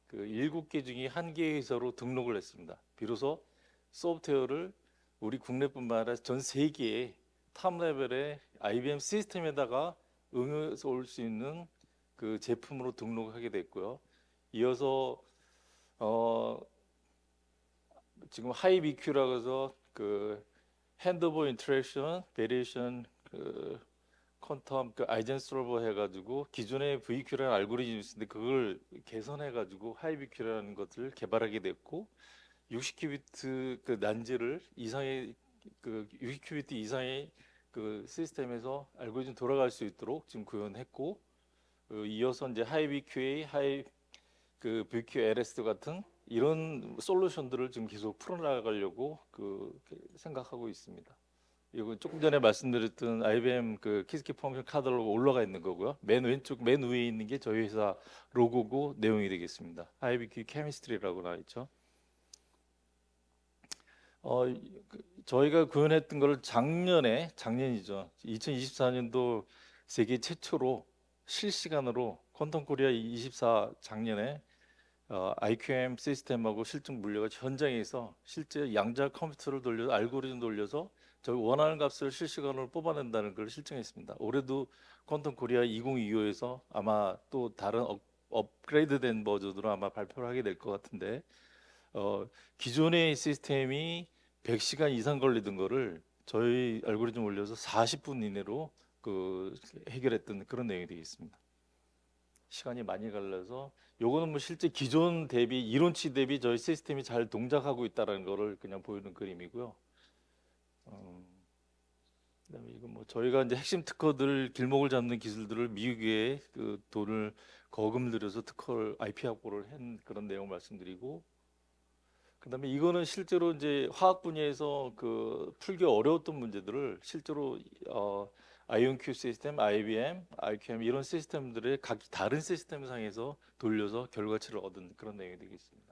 그 7개 중에 1개 회사로 등록을 했습니다. 비로소 소프트웨어를 우리 국내뿐만 아니라 전 세계의 탑 레벨의 IBM 시스템에다가 응용해서 올 수 있는 그 제품으로 등록하게 됐고요. 이어서 지금 하이 BQ라고 해서 그 핸드 오브 인터랙션, 베리에이션, 그 퀀텀, 그 아이젠스트로버 해가지고 기존의 VQ라는 알고리즘이 있는데 그걸 개선해가지고 하이 BQ라는 것을 개발하게 됐고 60큐비트 그 난지를 이상의 그 60큐비트 이상의 그 시스템에서 알고리즘 돌아갈 수 있도록 지금 구현했고 이어서 이제 하이 BQA, 하이 그 BQLS 같은 이런 솔루션들을 지금 계속 풀어나가려고 생각하고 있습니다. 이거 조금 전에 말씀드렸던 IBM 그 키스키 펑션 카드로 올라가 있는 거고요. 맨 왼쪽 맨 위에 있는 게 저희 회사 로고고 내용이 되겠습니다. IBQ 케미스트리라고 나와 있죠. 저희가 구현했던 거를 작년이죠. 2024년도 세계 최초로 실시간으로 퀀텀 코리아 24 작년에 IQM 시스템하고 실증 물려가 현장에서 실제 양자 컴퓨터를 돌려서 알고리즘 돌려서 저희 원하는 값을 실시간으로 뽑아낸다는 걸 실증했습니다. 올해도 퀀텀 코리아 2025에서 아마 또 다른 업그레이드된 버전으로 아마 발표를 하게 될 것 같은데 기존의 시스템이 100시간 이상 걸리던 거를 저희 알고리즘 올려서 40분 이내로 해결했던 그런 내용이 되겠습니다. 시간이 많이 갈려서 요거는 뭐 실제 기존 대비 이론치 대비 저희 시스템이 잘 동작하고 있다는 거를 그냥 보이는 그림이고요. 그다음에 이건 뭐 저희가 이제 핵심 특허들 길목을 잡는 기술들을 미국에 그 돈을 거금 들여서 특허를 IP 확보를 한 그런 내용 말씀드리고, 그다음에 이거는 실제로 이제 화학 분야에서 그 풀기 어려웠던 문제들을 실제로 IonQ 시스템, IBM, IQM 이런 시스템들의 각 다른 시스템 상에서 돌려서 결과치를 얻은 그런 내용이 되겠습니다.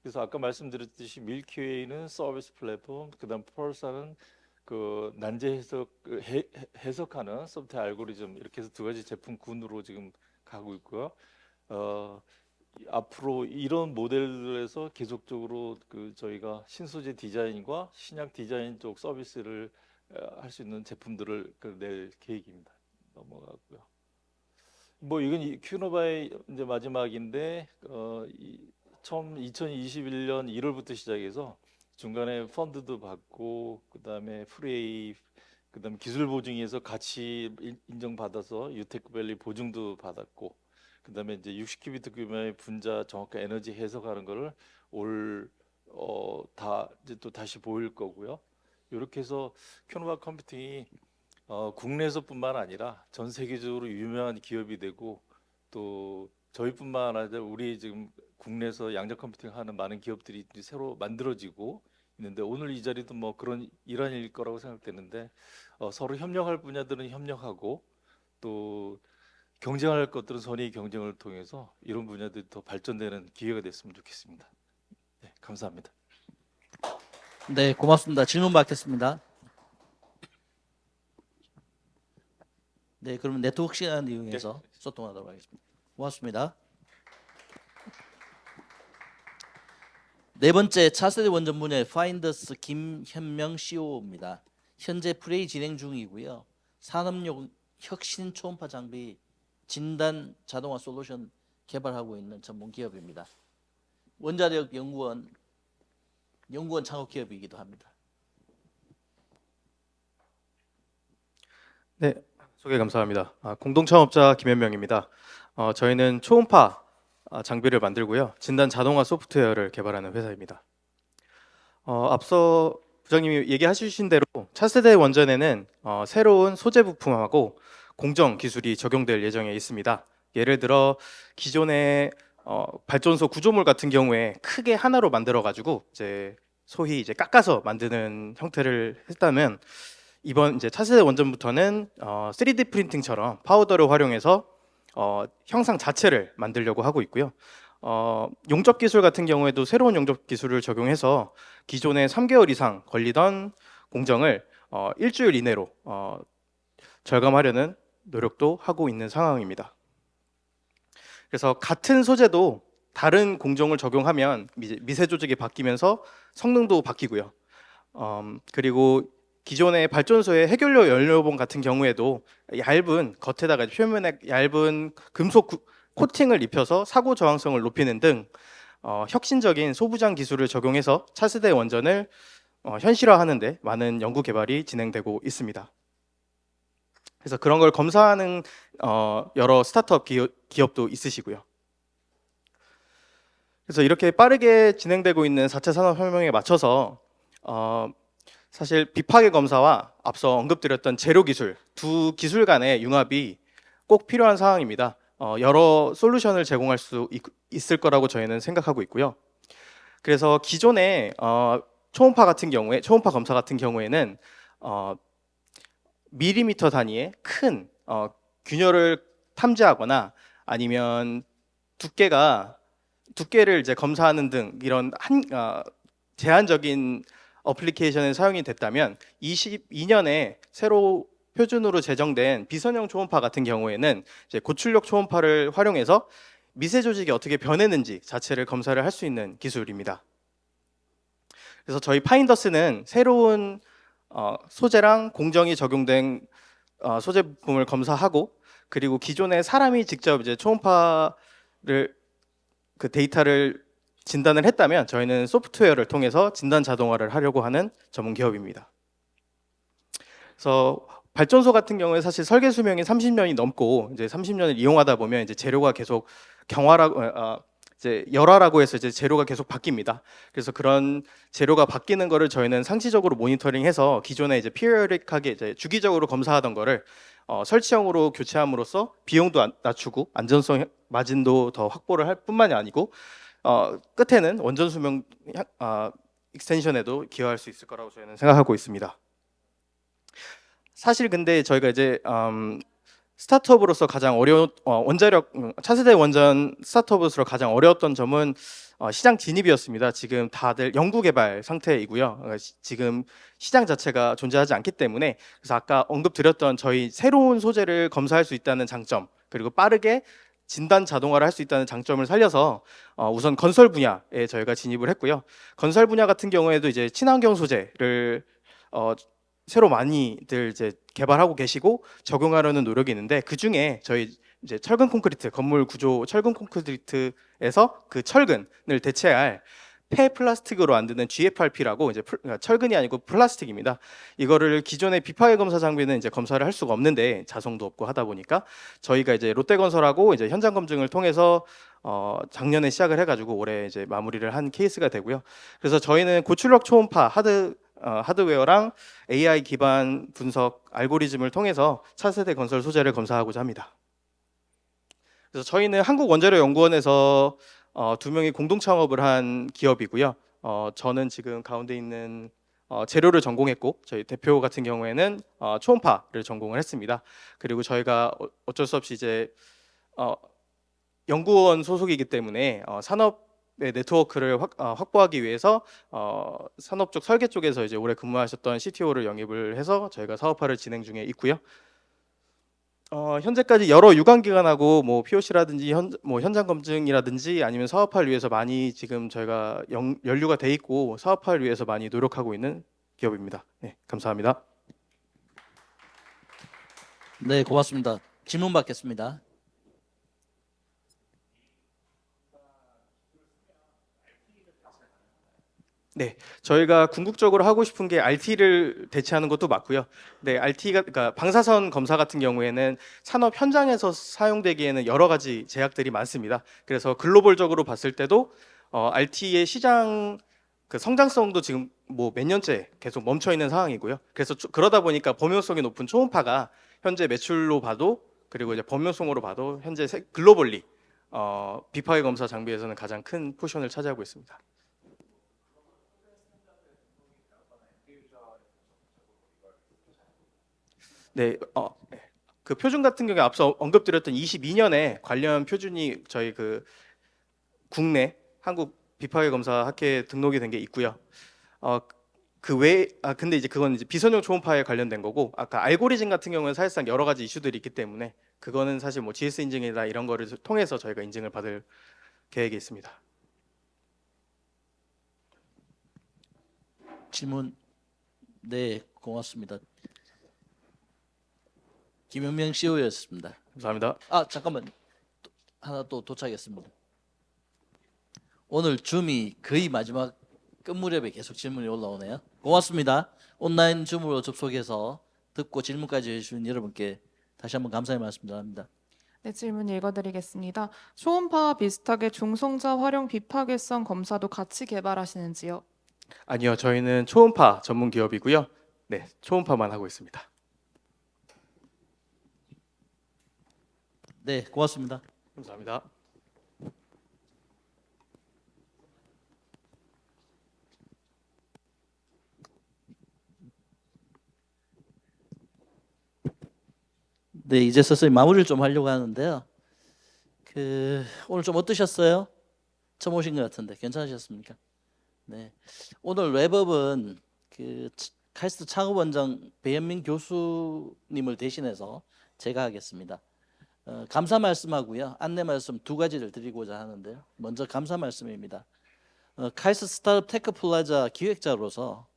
그래서 아까 말씀드렸듯이 밀키웨이는 서비스 플랫폼, 그다음 펄사는 그 난제 해석하는 소프트웨어 알고리즘, 이렇게 해서 두 가지 제품군으로 지금 가고 있고요. 앞으로 이런 모델에서 계속적으로 그 저희가 신소재 디자인과 신약 디자인 쪽 서비스를 할 수 있는 제품들을 낼 계획입니다. 넘어가고요. 뭐 이건 큐노바의 이제 마지막인데 처음 2021년 1월부터 시작해서 중간에 펀드도 받고, 그다음에 프레이, 그다음에 기술 보증에서 같이 인정받아서 유테크밸리 보증도 받았고, 그다음에 이제 60큐비트 규모의 분자 정확한 에너지 해석하는 거를 다 이제 또 다시 보일 거고요. 이렇게 해서 큐노바 컴퓨팅이 국내에서뿐만 아니라 전 세계적으로 유명한 기업이 되고, 또 저희뿐만 아니라 우리 지금 국내에서 양자 컴퓨팅 하는 많은 기업들이 이제 새로 만들어지고 있는데, 오늘 이 자리도 뭐 그런 일환일 거라고 생각되는데, 서로 협력할 분야들은 협력하고 또 경쟁할 것들은 선의 경쟁을 통해서 이런 분야들이 더 발전되는 기회가 됐으면 좋겠습니다. 네, 감사합니다. 네, 고맙습니다. 질문 받겠습니다. 네, 그러면 네트워크 시간 이용해서 소통하도록 하겠습니다. 고맙습니다. 네 번째, 차세대 원전 분야의 파인더스 김현명 CEO입니다. 현재 프레이 진행 중이고요. 산업용 혁신 초음파 장비 진단 자동화 솔루션 개발하고 있는 전문 기업입니다. 원자력 연구원 창업 기업이기도 합니다. 네, 소개 감사합니다. 공동 창업자 김현명입니다. 저희는 초음파 장비를 만들고요. 진단 자동화 소프트웨어를 개발하는 회사입니다. 앞서 부장님이 얘기하신 대로 차세대 원전에는 새로운 소재 부품하고 공정 기술이 적용될 예정에 있습니다. 예를 들어 기존의 발전소 구조물 같은 경우에 크게 하나로 만들어 가지고 이제 소위 이제 깎아서 만드는 형태를 했다면, 이번 이제 차세대 원전부터는 3D 프린팅처럼 파우더를 활용해서 형상 자체를 만들려고 하고 있고요. 용접 기술 같은 경우에도 새로운 용접 기술을 적용해서 기존에 3개월 이상 걸리던 공정을 일주일 이내로 절감하려는 노력도 하고 있는 상황입니다. 그래서 같은 소재도 다른 공정을 적용하면 미세 조직이 바뀌면서 성능도 바뀌고요. 그리고 기존의 발전소의 해결료 연료봉 같은 경우에도 얇은 겉에다가 표면에 얇은 금속 코팅을 입혀서 사고 저항성을 높이는 등 혁신적인 소부장 기술을 적용해서 차세대 원전을 현실화하는 데 많은 연구 개발이 진행되고 있습니다. 그래서 그런 걸 검사하는 여러 스타트업 기업도 있으시고요. 그래서 이렇게 빠르게 진행되고 있는 4차 산업혁명에 맞춰서 사실 비파괴 검사와 앞서 언급드렸던 제로 기술, 두 기술 간의 융합이 꼭 필요한 상황입니다. 여러 솔루션을 제공할 수 있을 거라고 저희는 생각하고 있고요. 그래서 기존의 초음파 검사 같은 경우에는 밀리미터 단위의 큰 균열을 탐지하거나 아니면 두께를 이제 검사하는 등 이런 제한적인 어플리케이션에 사용이 됐다면, 22년에 새로 표준으로 제정된 비선형 초음파 같은 경우에는 이제 고출력 초음파를 활용해서 미세 조직이 어떻게 변했는지 자체를 검사를 할 수 있는 기술입니다. 그래서 저희 파인더스는 새로운 소재랑 공정이 적용된 소재 부품을 검사하고, 그리고 기존에 사람이 직접 이제 초음파를 그 데이터를 진단을 했다면 저희는 소프트웨어를 통해서 진단 자동화를 하려고 하는 전문 기업입니다. 그래서 발전소 같은 경우에 사실 설계 수명이 30년이 넘고, 이제 30년을 이용하다 보면 이제 재료가 계속 이제 열화라고 해서 이제 재료가 계속 바뀝니다. 그래서 그런 재료가 바뀌는 거를 저희는 상시적으로 모니터링해서 기존에 이제 피리어릭하게 이제 주기적으로 검사하던 거를 설치형으로 교체함으로써 비용도 낮추고 안전성 마진도 더 확보를 할 뿐만이 아니고 끝에는 원전 수명 익스텐션에도 기여할 수 있을 거라고 저희는 생각하고 있습니다. 사실 근데 저희가 이제 스타트업으로서 가장 어려운 원자력 차세대 원전 스타트업으로서 가장 어려웠던 점은 시장 진입이었습니다. 지금 다들 연구 개발 상태이고요. 지금 시장 자체가 존재하지 않기 때문에 그래서 아까 언급드렸던 저희 새로운 소재를 검사할 수 있다는 장점 그리고 빠르게 진단 자동화를 할 수 있다는 장점을 살려서 우선 건설 분야에 저희가 진입을 했고요. 건설 분야 같은 경우에도 이제 친환경 소재를 새로 많이들 이제 개발하고 계시고 적용하려는 노력이 있는데 그 중에 저희 이제 철근 콘크리트 건물 구조 철근 콘크리트에서 그 철근을 대체할 폐 플라스틱으로 만드는 GFRP라고 이제 철근이 아니고 플라스틱입니다. 이거를 기존의 비파괴 검사 장비는 이제 검사를 할 수가 없는데 자성도 없고 하다 보니까 저희가 이제 롯데건설하고 이제 현장 검증을 통해서 작년에 시작을 해가지고 올해 이제 마무리를 한 케이스가 되고요. 그래서 저희는 고출력 초음파 하드웨어랑 AI 기반 분석 알고리즘을 통해서 차세대 건설 소재를 검사하고자 합니다. 그래서 저희는 한국원자력연구원에서 2명이 공동 창업을 한 기업이고요. 저는 지금 가운데 있는 재료를 전공했고 저희 대표 같은 경우에는 초음파를 전공을 했습니다. 그리고 저희가 어쩔 수 없이 이제 연구원 소속이기 때문에 산업의 네트워크를 확보하기 위해서 산업 쪽 설계 쪽에서 이제 오래 근무하셨던 CTO를 영입을 해서 저희가 사업화를 진행 중에 있고요. 현재까지 여러 유관기관하고 뭐 POC라든지 현장 검증이라든지 아니면 사업화를 위해서 많이 지금 저희가 연루가 돼 있고 사업화를 위해서 많이 노력하고 있는 기업입니다. 네, 감사합니다. 네, 고맙습니다. 질문 받겠습니다. 네, 저희가 궁극적으로 하고 싶은 게 RT를 대체하는 것도 맞고요. 네, RT가 그러니까 방사선 검사 같은 경우에는 산업 현장에서 사용되기에는 여러 가지 제약들이 많습니다. 그래서 글로벌적으로 봤을 때도 RT의 시장 그 성장성도 지금 뭐 몇 년째 계속 멈춰 있는 상황이고요. 그래서 그러다 보니까 범용성이 높은 초음파가 현재 매출로 봐도 그리고 이제 범용성으로 봐도 현재 글로벌리 비파괴 검사 장비에서는 가장 큰 포션을 차지하고 있습니다. 네, 그 표준 같은 경우에 앞서 언급드렸던 22년에 관련 표준이 저희 그 국내 한국 비파괴 검사 학회에 등록이 된 게 있고요. 그 외에 근데 이제 그건 이제 비선용 초음파에 관련된 거고 아까 알고리즘 같은 경우는 사실상 여러 가지 이슈들이 있기 때문에 그거는 사실 뭐 GS 인증이나 이런 거를 통해서 저희가 인증을 받을 계획이 있습니다. 질문. 네, 고맙습니다. 김현명 CEO였습니다. 감사합니다. 잠깐만. 하나 또 도착했습니다. 오늘 줌이 거의 마지막 끝 무렵에 계속 질문이 올라오네요. 고맙습니다. 온라인 줌으로 접속해서 듣고 질문까지 해주신 여러분께 다시 한번 감사의 말씀 전합니다. 네, 질문 읽어드리겠습니다. 초음파와 비슷하게 중성자 활용 비파괴성 검사도 같이 개발하시는지요? 아니요, 저희는 초음파 전문 기업이고요. 네, 초음파만 하고 있습니다. 네, 고맙습니다. 감사합니다. 네, 이제 서서히 마무리를 좀 하려고 하는데요. 오늘 좀 어떠셨어요? 처음 오신 것 같은데 괜찮으셨습니까? 네, 오늘 랩업은 카이스트 창업원장 배현민 교수님을 대신해서 제가 하겠습니다. 감사 말씀하고요. 안내 말씀 두 가지를 드리고자 하는데요. 먼저 감사 말씀입니다. 카이스트 스타트업 테크 플라자 기획자로서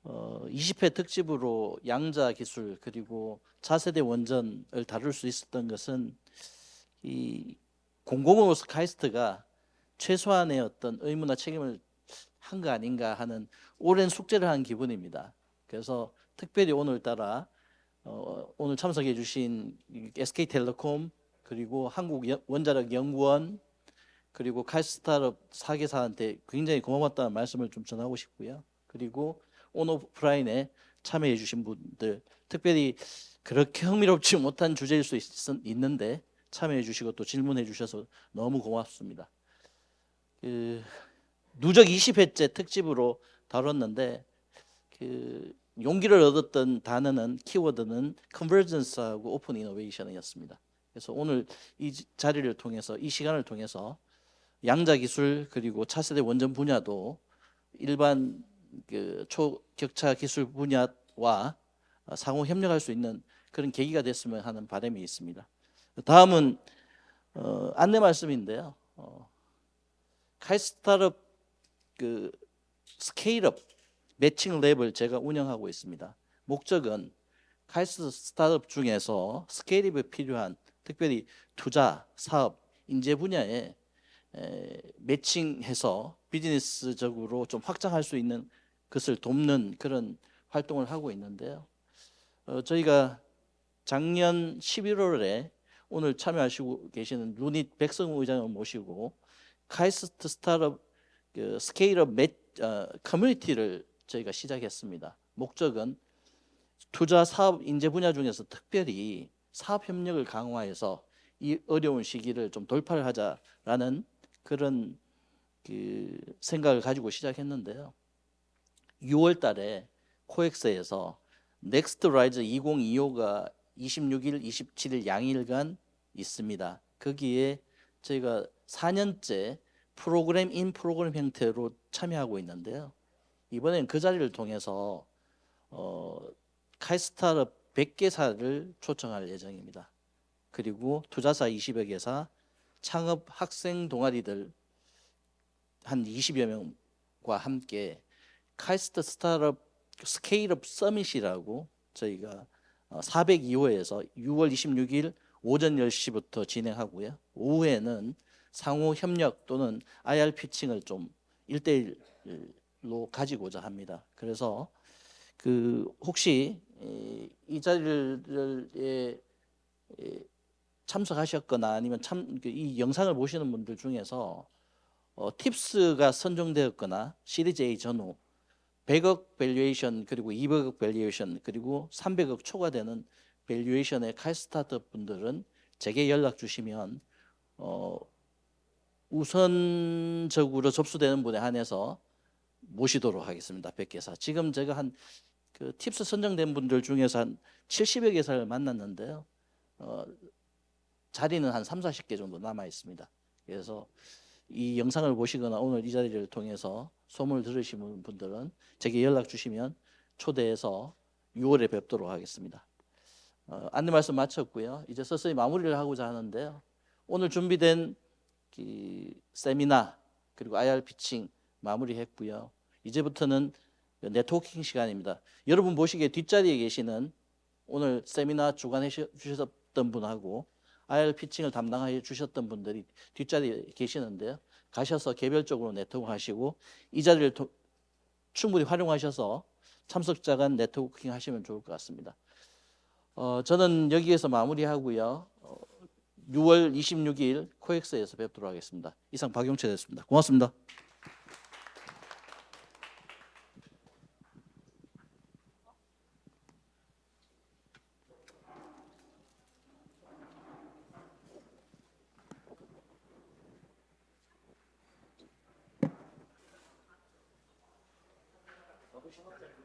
20회 특집으로 양자 기술 그리고 차세대 원전을 다룰 수 있었던 것은 이 공공으로서 카이스트가 최소한의 어떤 의무나 책임을 한 거 아닌가 하는 오랜 숙제를 한 기분입니다. 그래서 특별히 오늘따라 오늘 참석해 주신 SK텔레콤 그리고 한국원자력연구원 그리고 카이스트 스타트업 4개사한테 굉장히 고맙다는 말씀을 좀 전하고 싶고요. 그리고 온오프라인에 참여해 주신 분들 특별히 그렇게 흥미롭지 못한 주제일 수 있는데 참여해 주시고 또 질문해 주셔서 너무 고맙습니다. 누적 20회째 특집으로 다뤘는데 용기를 얻었던 단어는 키워드는 컨버전스하고 오픈 이노베이션이었습니다. 그래서 오늘 이 자리를 통해서 이 시간을 통해서 양자 기술 그리고 차세대 원전 분야도 일반 초격차 기술 분야와 상호 협력할 수 있는 그런 계기가 됐으면 하는 바람이 있습니다. 다음은 안내 말씀인데요. 카이스트스타트업 스케일업 매칭 랩을 제가 운영하고 있습니다. 목적은 카이스트 스타트업 중에서 스케일업에 필요한 특별히 투자, 사업, 인재 분야에 매칭해서 비즈니스적으로 좀 확장할 수 있는 것을 돕는 그런 활동을 하고 있는데요. 저희가 작년 11월에 오늘 참여하시고 계시는 루닛 백성우 의장을 모시고 카이스트 스타트업 스케일업 커뮤니티를 저희가 시작했습니다. 목적은 투자 사업 인재 분야 중에서 특별히 사업 협력을 강화해서 이 어려운 시기를 좀 돌파를 하자라는 그런 생각을 가지고 시작했는데요. 6월 달에 코엑스에서 넥스트 라이즈 2025가 26일, 27일 양일간 있습니다. 거기에 저희가 4년째 프로그램 인 프로그램 형태로 참여하고 있는데요. 이번엔 그 자리를 통해서 카이스트스타트업 100개사를 초청할 예정입니다. 그리고 투자사 20여 개사, 창업 학생 동아리들 한 20여 명과 함께 카이스트 스타트업 스케일업 서밋이라고 저희가 402호에서 6월 26일 오전 10시부터 진행하고요. 오후에는 상호 협력 또는 IR 피칭을 좀 1대1로 가지고자 합니다. 그래서 혹시 이 자리에 참석하셨거나 아니면 이 영상을 보시는 분들 중에서 팁스가 선정되었거나 시리즈 A 전후 100억 밸류에이션 그리고 200억 밸류에이션 그리고 300억 초과되는 밸류에이션의 카이스트스타트업 분들은 제게 연락 주시면 우선적으로 접수되는 분에 한해서 모시도록 하겠습니다. 100개사. 지금 제가 팁스 선정된 분들 중에서 한 70여 개사를 만났는데요. 자리는 한 3, 40개 정도 남아 있습니다. 그래서 이 영상을 보시거나 오늘 이 자리를 통해서 소문을 들으시는 분들은 제게 연락 주시면 초대해서 6월에 뵙도록 하겠습니다. 안내 말씀 마쳤고요. 이제 서서히 마무리를 하고자 하는데요. 오늘 준비된 세미나 그리고 IR 피칭 마무리했고요. 이제부터는 네트워킹 시간입니다. 여러분 보시기에 뒷자리에 계시는 오늘 세미나 주관해 주셨던 분하고 IR 피칭을 담당해 주셨던 분들이 뒷자리에 계시는데요. 가셔서 개별적으로 네트워크하시고 이 자리를 충분히 활용하셔서 참석자 간 네트워킹 하시면 좋을 것 같습니다. 저는 여기에서 마무리하고요. 6월 26일 코엑스에서 뵙도록 하겠습니다. 이상 박용채 됐습니다. 고맙습니다. 가보시면